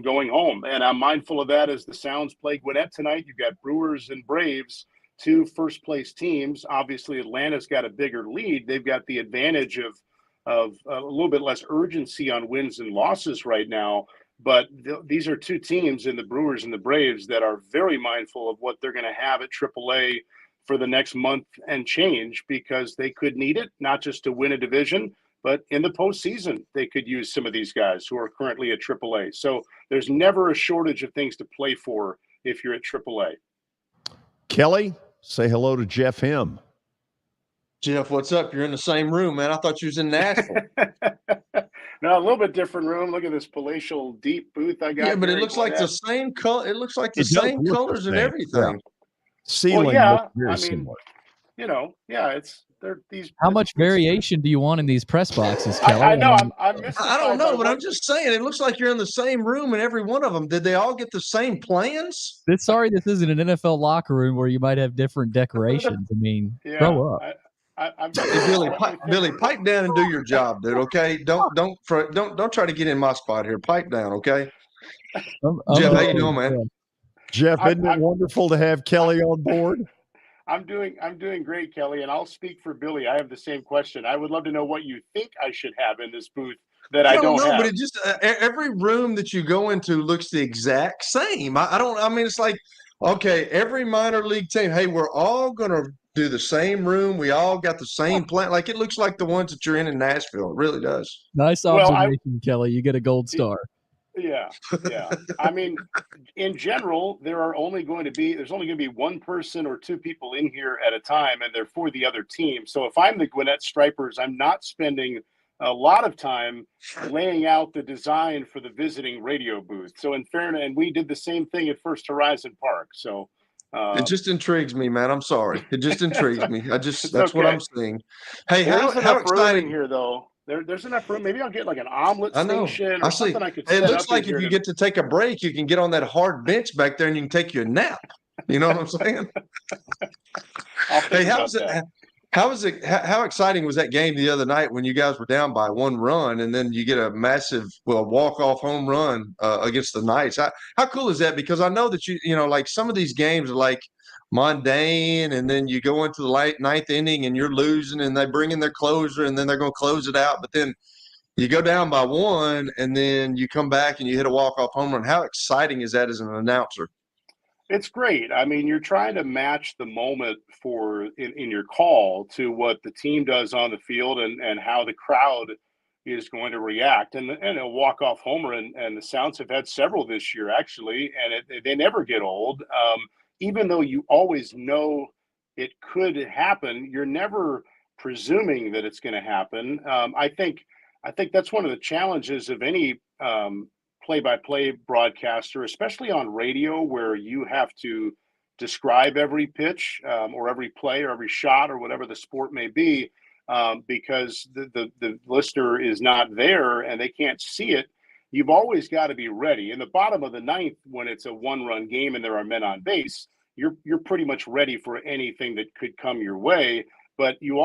going home. And I'm mindful of that as the Sounds play Gwinnett tonight. You've got Brewers and Braves, 2 first place teams. Obviously, Atlanta's got a bigger lead. They've got the advantage of a little bit less urgency on wins and losses right now. But these are 2 teams in the Brewers and the Braves that are very mindful of what they're going to have at AAA for the next month and change, because they could need it, not just to win a division, but in the postseason, they could use some of these guys who are currently at AAA. So there's never a shortage of things to play for if you're at AAA. Kelly, say hello to Jeff Him. Jeff, what's up? You're in the same room, man. I thought you was in Nashville. No, a little bit different room. Look at this palatial deep booth I got. Yeah, but it looks like the same color. It looks like the same colors and everything. Ceiling looks very similar. They're these. How much variation do you want in these press boxes, Kelly? I know. I'm missing. I don't know, but I'm just saying, it looks like you're in the same room in every one of them. Did they all get the same plans? Sorry, this isn't an NFL locker room where you might have different decorations. I mean, grow up. Billy, pipe down and do your job, dude. Okay, don't try to get in my spot here. Pipe down, okay. Jeff, how you doing, man? Jeff, isn't it wonderful to have Kelly on board? I'm doing great, Kelly, and I'll speak for Billy. I have the same question. I would love to know what you think I should have in this booth that I don't have. But it just every room that you go into looks the exact same. I mean, it's like, okay, every minor league team, hey, we're all gonna do the same room. We all got the same plan. Like, it looks like the ones that you're in Nashville. It really does. Nice observation, Kelly. You get a gold star. Yeah. I mean, in general, there's only going to be 1 person or 2 people in here at a time, and they're for the other team. So if I'm the Gwinnett Stripers, I'm not spending a lot of time laying out the design for the visiting radio booth. So in fairness, and we did the same thing at First Horizon Park. So it just intrigues me, man. I'm sorry. It just intrigues me. That's okay. What I'm seeing. Hey, how exciting here, though. There's enough room. Maybe I'll get like an omelet station or something I could set it looks up like if you get to take a break, you can get on that hard bench back there and you can take your nap. You know what I'm saying? Hey, how exciting was that game the other night when you guys were down by 1 run and then you get a massive walk-off home run against the Knights? How cool is that? Because I know that you know, like, some of these games are like mundane, and then you go into the ninth inning and you're losing and they bring in their closer and then they're going to close it out, but then you go down by 1 and then you come back and you hit a walk-off home run. How exciting is that as an announcer? It's great. I mean, you're trying to match the moment in your call to what the team does on the field and how the crowd is going to react. And a walk-off homer, and the Sounds have had several this year, actually, and they never get old. Even though you always know it could happen, you're never presuming that it's going to happen. I think I think that's one of the challenges of any play-by-play broadcaster, especially on radio, where you have to describe every pitch or every play or every shot or whatever the sport may be, because the listener is not there and they can't see it. You've always got to be ready. In the bottom of the ninth, when it's a one-run game and there are men on base, you're pretty much ready for anything that could come your way. But you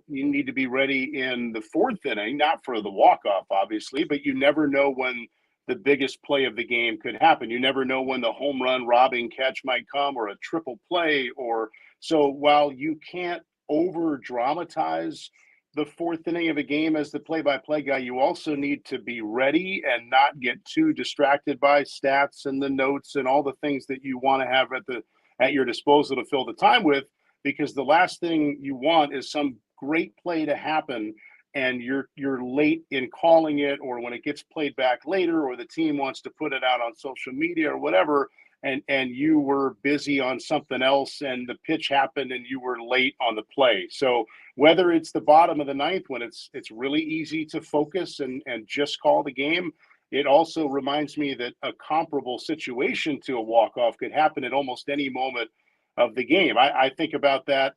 need to be ready in the fourth inning, not for the walk-off, obviously, but you never know when the biggest play of the game could happen. You never know when the home run robbing catch might come, or a triple play. So while you can't over dramatize the fourth inning of a game as the play-by-play guy, you also need to be ready and not get too distracted by stats and the notes and all the things that you want to have at your disposal to fill the time with, because the last thing you want is some great play to happen and you're late in calling it, or when it gets played back later, or the team wants to put it out on social media or whatever, and you were busy on something else and the pitch happened and you were late on the play. So whether it's the bottom of the ninth when it's really easy to focus and just call the game, it also reminds me that a comparable situation to a walk-off could happen at almost any moment of the game. I think about that,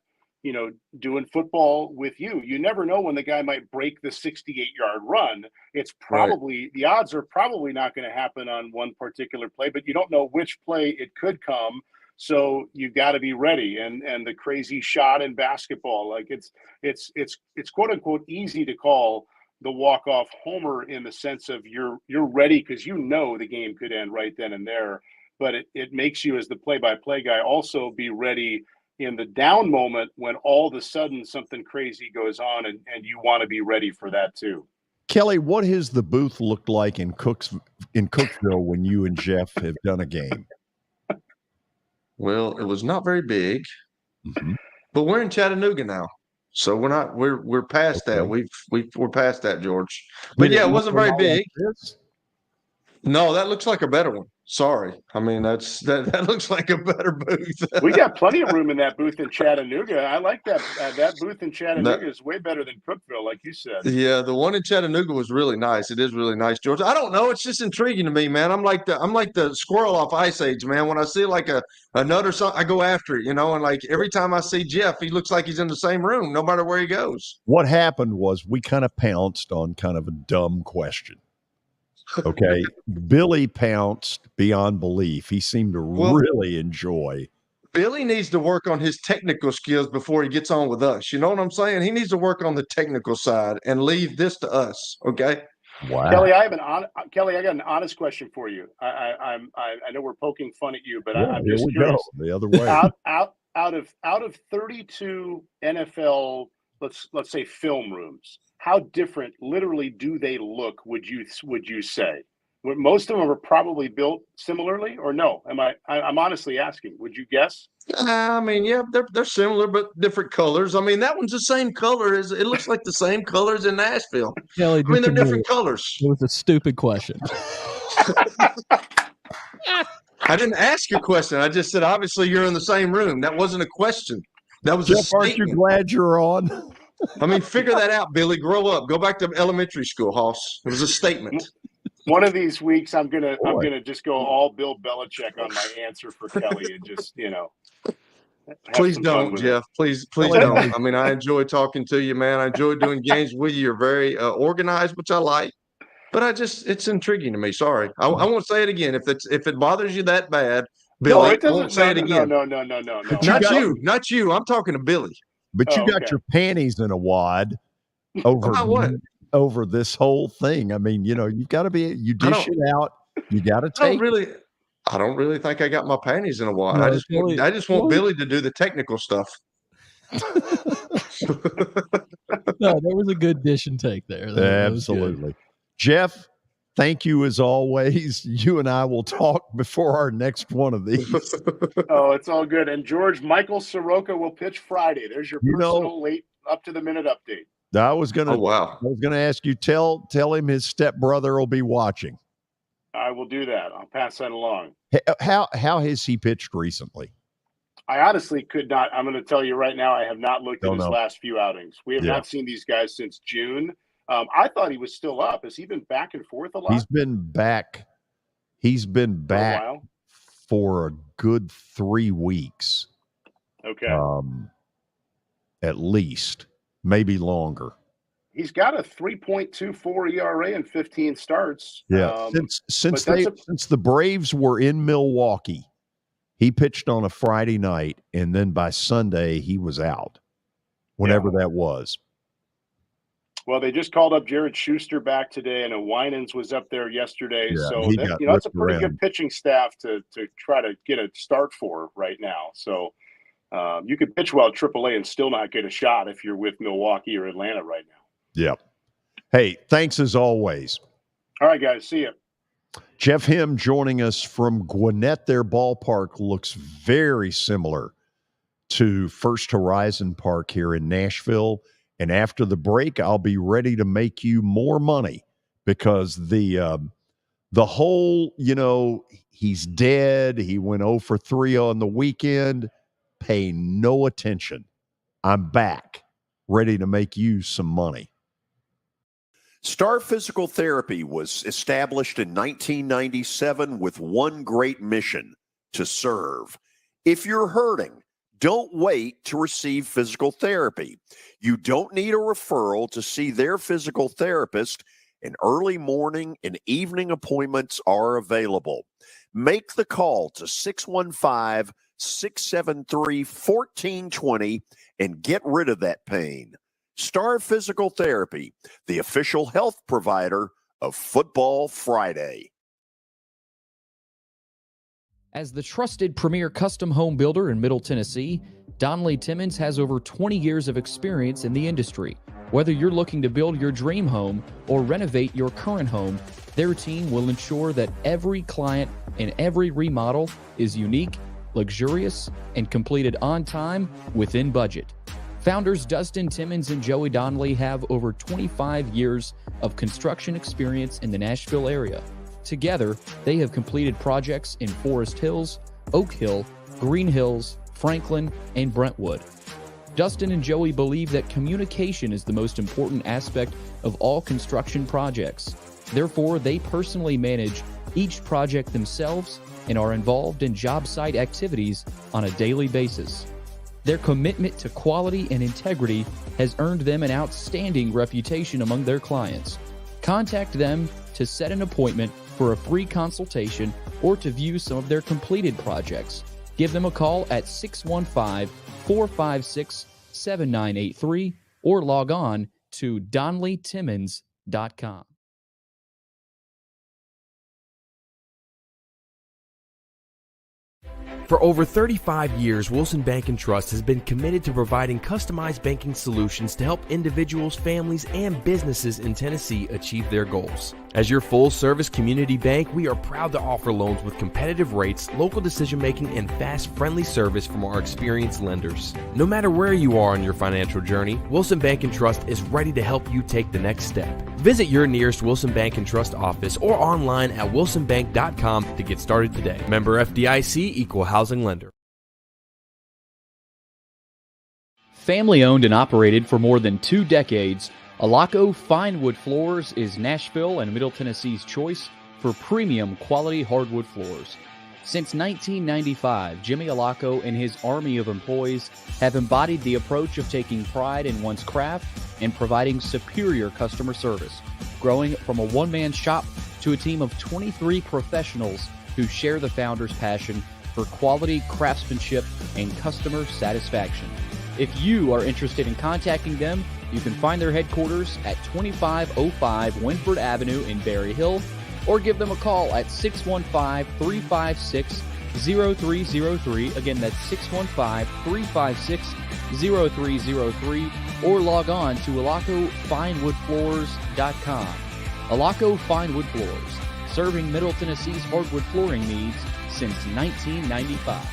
doing football with you. You never know when the guy might break the 68-yard run. It's probably, the odds are probably not going to happen on one particular play, but you don't know which play it could come. So you've got to be ready. And the crazy shot in basketball, like it's quote unquote easy to call the walk-off homer in the sense of you're ready because the game could end right then and there. But it makes you, as the play-by-play guy, also be ready in the down moment when all of a sudden something crazy goes on, and you want to be ready for that too. Kelly, what has the booth looked like in Cookville when you and Jeff have done a game? Well, it was not very big, but we're in Chattanooga now. So we're past that. We're past that, George. But yeah, it wasn't very big. No, that looks like a better one. Sorry. I mean, that looks like a better booth. We got plenty of room in that booth in Chattanooga. I like that. That booth in Chattanooga is way better than Cookville, like you said. Yeah, the one in Chattanooga was really nice. It is really nice, George. I don't know. It's just intriguing to me, man. I'm like the squirrel off Ice Age, man. When I see like a nut or something, I go after it, and like every time I see Jeff, he looks like he's in the same room, no matter where he goes. What happened was we kind of pounced on kind of a dumb question. Okay. Billy pounced beyond belief. He seemed to really enjoy. Billy needs to work on his technical skills before he gets on with us. You know what I'm saying? He needs to work on the technical side and leave this to us. Okay. Wow. Kelly, I got an honest question for you. I know we're poking fun at you, but I'm just curious. The other way. Out of 32 NFL, let's say film rooms, how different literally do they look, would you say? Most of them are probably built similarly, or no? I'm honestly asking. Would you guess? I mean, yeah, they're similar but different colors. I mean, that one's the same color as it looks like the same colors in Nashville. Kelly, I mean, they're different colors. It was a stupid question. I didn't ask a question. I just said, obviously, you're in the same room. That wasn't a question. That was a statement. Aren't you glad you're on? I mean, figure that out, Billy. Grow up. Go back to elementary school, Hoss. It was a statement. One of these weeks, I'm gonna just go all Bill Belichick on my answer for Kelly and just Please don't, Jeff. Please don't. I mean, I enjoy talking to you, man. I enjoy doing games with you. You're very organized, which I like. But it's intriguing to me. Sorry, I won't say it again. If it bothers you that bad, Billy, no, it doesn't. Won't say it again. No. Not you. I'm talking to Billy. But you got your panties in a wad over this whole thing. I mean, you've got to you dish it out. You got to take. I don't really think I got my panties in a wad. I just want Billy to do the technical stuff. No, there was a good dish and take there. Absolutely. Jeff, thank you as always. You and I will talk before our next one of these. Oh, it's all good. And George, Michael Soroka will pitch Friday. There's your personal late up to the minute update. I was gonna I was gonna ask you, tell him his stepbrother will be watching. I will do that. I'll pass that along. How has he pitched recently? I honestly could not. I'm going to tell you right now, I have not looked at his last few outings. We have not seen these guys since June. I thought he was still up. Has he been back and forth a lot? He's been back. He's been back for a while. For a good 3 weeks. Okay. At least, maybe longer. He's got a 3.24 ERA in 15 starts. Yeah. Since the Braves were in Milwaukee, he pitched on a Friday night, and then by Sunday he was out. Whenever that was. Well, they just called up Jared Schuster back today, and Winans was up there yesterday. Yeah, so that's a pretty good pitching staff to try to get a start for right now. So you could pitch well at AAA and still not get a shot if you're with Milwaukee or Atlanta right now. Yep. Hey, thanks as always. All right, guys. See you. Jeff Him joining us from Gwinnett. Their ballpark looks very similar to First Horizon Park here in Nashville. And after the break, I'll be ready to make you more money because the whole, he's dead. He went 0 for 3 on the weekend. Pay no attention. I'm back, ready to make you some money. Star Physical Therapy was established in 1997 with one great mission: to serve. If you're hurting, don't wait to receive physical therapy. You don't need a referral to see their physical therapist, and early morning and evening appointments are available. Make the call to 615-673-1420 and get rid of that pain. Star Physical Therapy, the official health provider of Football Friday. As the trusted premier custom home builder in Middle Tennessee, Donnelly Timmons has over 20 years of experience in the industry. Whether you're looking to build your dream home or renovate your current home, their team will ensure that every client and every remodel is unique, luxurious, and completed on time within budget. Founders Dustin Timmons and Joey Donnelly have over 25 years of construction experience in the Nashville area. Together, they have completed projects in Forest Hills, Oak Hill, Green Hills, Franklin, and Brentwood. Dustin and Joey believe that communication is the most important aspect of all construction projects. Therefore, they personally manage each project themselves and are involved in job site activities on a daily basis. Their commitment to quality and integrity has earned them an outstanding reputation among their clients. Contact them to set an appointment for a free consultation or to view some of their completed projects. Give them a call at 615-456-7983 or log on to DonnellyTimmons.com. For over 35 years, Wilson Bank & Trust has been committed to providing customized banking solutions to help individuals, families, and businesses in Tennessee achieve their goals. As your full-service community bank, we are proud to offer loans with competitive rates, local decision-making, and fast, friendly service from our experienced lenders. No matter where you are on your financial journey, Wilson Bank & Trust is ready to help you take the next step. Visit your nearest Wilson Bank & Trust office or online at wilsonbank.com to get started today. Member FDIC, Equal Housing Lender. Family owned and operated for more than 2 decades, Alaco Fine Wood Floors is Nashville and Middle Tennessee's choice for premium quality hardwood floors. Since 1995, Jimmy Alaco and his army of employees have embodied the approach of taking pride in one's craft and providing superior customer service, growing from a one-man shop to a team of 23 professionals who share the founder's passion for quality craftsmanship and customer satisfaction. If you are interested in contacting them, you can find their headquarters at 2505 Winford Avenue in Berry Hill, or give them a call at 615-356-0303. Again, that's 615-356-0303, or log on to alacofinewoodfloors.com. Alaco Fine Wood Floors, serving Middle Tennessee's hardwood flooring needs since 1995.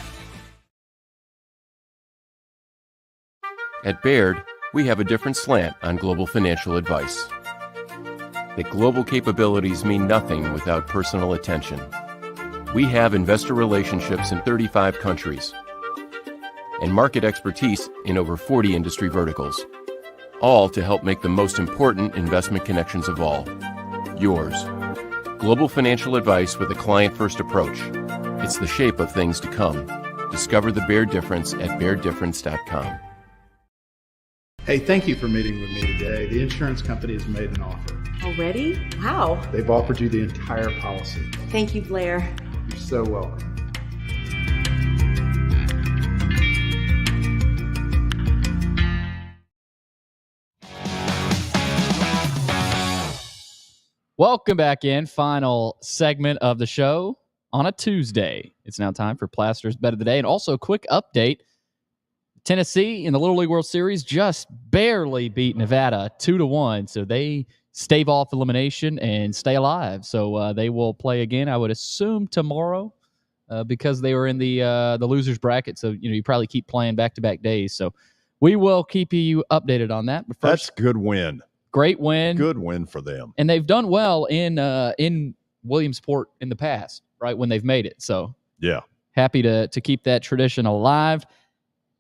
At Baird, we have a different slant on global financial advice. That global capabilities mean nothing without personal attention. We have investor relationships in 35 countries and market expertise in over 40 industry verticals. all to help make the most important investment connections of all, yours. Global financial advice with a client-first approach. It's the shape of things to come. Discover the Baird difference at bairdifference.com. Hey, thank you for meeting with me today. The insurance company has made an offer. Already? Wow. They've offered you the entire policy. Thank you, Blair. You're so welcome. Welcome back in. Final segment of the show on a Tuesday. It's now time for Plaster's Bet of the Day. And also a quick update. Tennessee in the Little League World Series just barely beat Nevada 2-1. So they stave off elimination and stay alive. So they will play again, I would assume, tomorrow because they were in the losers bracket. So, you probably keep playing back-to-back days. So we will keep you updated on that. But first, that's a good win. Great win. Good win for them. And they've done well in Williamsport in the past, right, when they've made it. So yeah, happy to keep that tradition alive.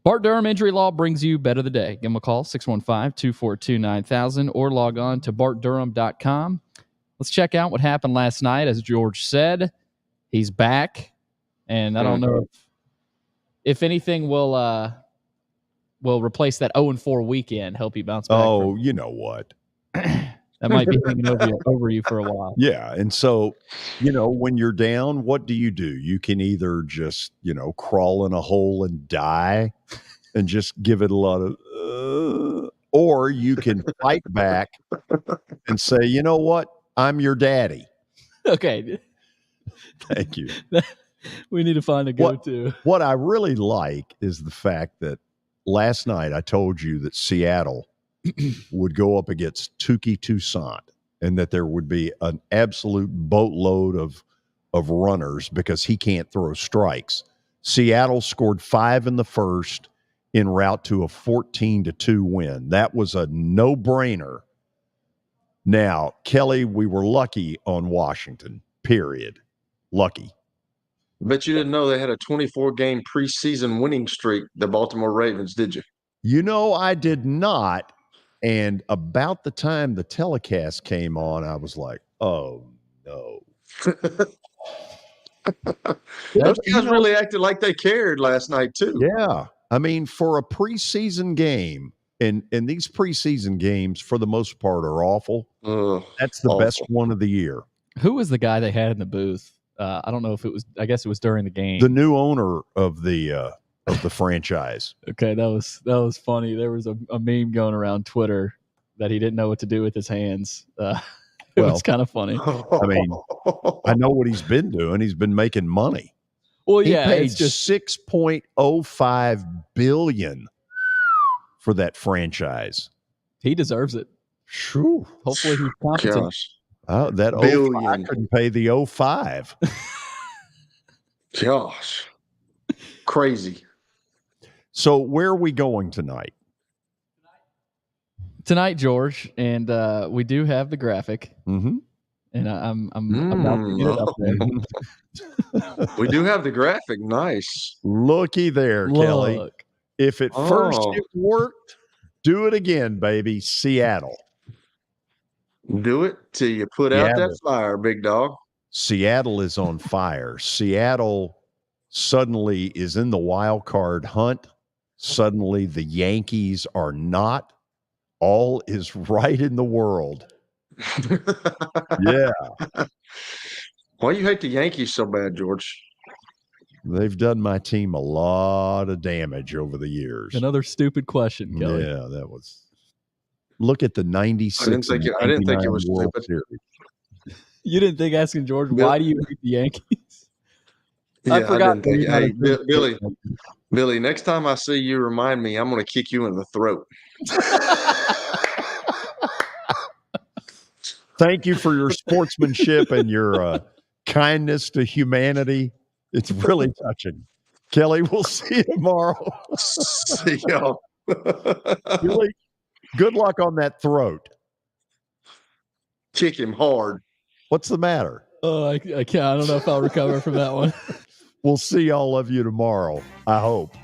Bart Durham Injury Law brings you Bet of the Day. Give them a call, 615-242-9000, or log on to bartdurham.com. Let's check out what happened last night. As George said, he's back. And I don't know if anything will replace that 0-4 weekend, help you bounce back. Oh, you know what? That might be hanging over you for a while. Yeah. And so, when you're down, what do? You can either just, crawl in a hole and die and just give it a lot of, or you can fight back and say, you know what? I'm your daddy. Okay. Thank you. We need to find a go-to. What I really like is the fact that last night I told you that Seattle would go up against Tukey Toussaint and that there would be an absolute boatload of runners because he can't throw strikes. Seattle scored 5 in the first en route to a 14-2 win. That was a no-brainer. Now, Kelly, we were lucky on Washington, period. Lucky. Bet you didn't know they had a 24-game preseason winning streak, the Baltimore Ravens, did you? I did not. And about the time the telecast came on, I was like, oh, no. Those guys really acted like they cared last night, too. Yeah. I mean, for a preseason game, and these preseason games, for the most part, are awful. That's the best one of the year. Who was the guy they had in the booth? I don't know if it was, I guess it was during the game. The new owner of the franchise. Okay, that was funny. There was a meme going around Twitter that he didn't know what to do with his hands. It was kind of funny. I mean, I know what he's been doing. He's been making money. Well, he yeah, paid it's just $6.05 billion for that franchise. He deserves it. True. Hopefully he's competent. Gosh. Oh, that billion. I couldn't pay the 05. Gosh. Crazy. So where are we going tonight? Tonight, George, and we do have the graphic. Mm-hmm. And I'm about to get it up there. We do have the graphic. Nice. Looky there, Kelly. If at first it worked, do it again, baby. Seattle. Do it till you put out that fire, big dog. Seattle is on fire. Seattle suddenly is in the wild card hunt. Suddenly the Yankees are not. All is right in the world. Yeah. Why you hate the Yankees so bad, George? They've done my team a lot of damage over the years. Another stupid question, Kelly. Yeah, that was. Look at the 96. I didn't think it was World stupid. Series. You didn't think asking George, why do you hate the Yankees? Yeah, I didn't think. Hey, Billy, next time I see you, remind me, I'm going to kick you in the throat. Thank you for your sportsmanship and your kindness to humanity. It's really touching. Kelly, we'll see you tomorrow. See y'all. Billy, good luck on that throat. Kick him hard. What's the matter? Oh, I can't. I don't know if I'll recover from that one. We'll see all of you tomorrow, I hope.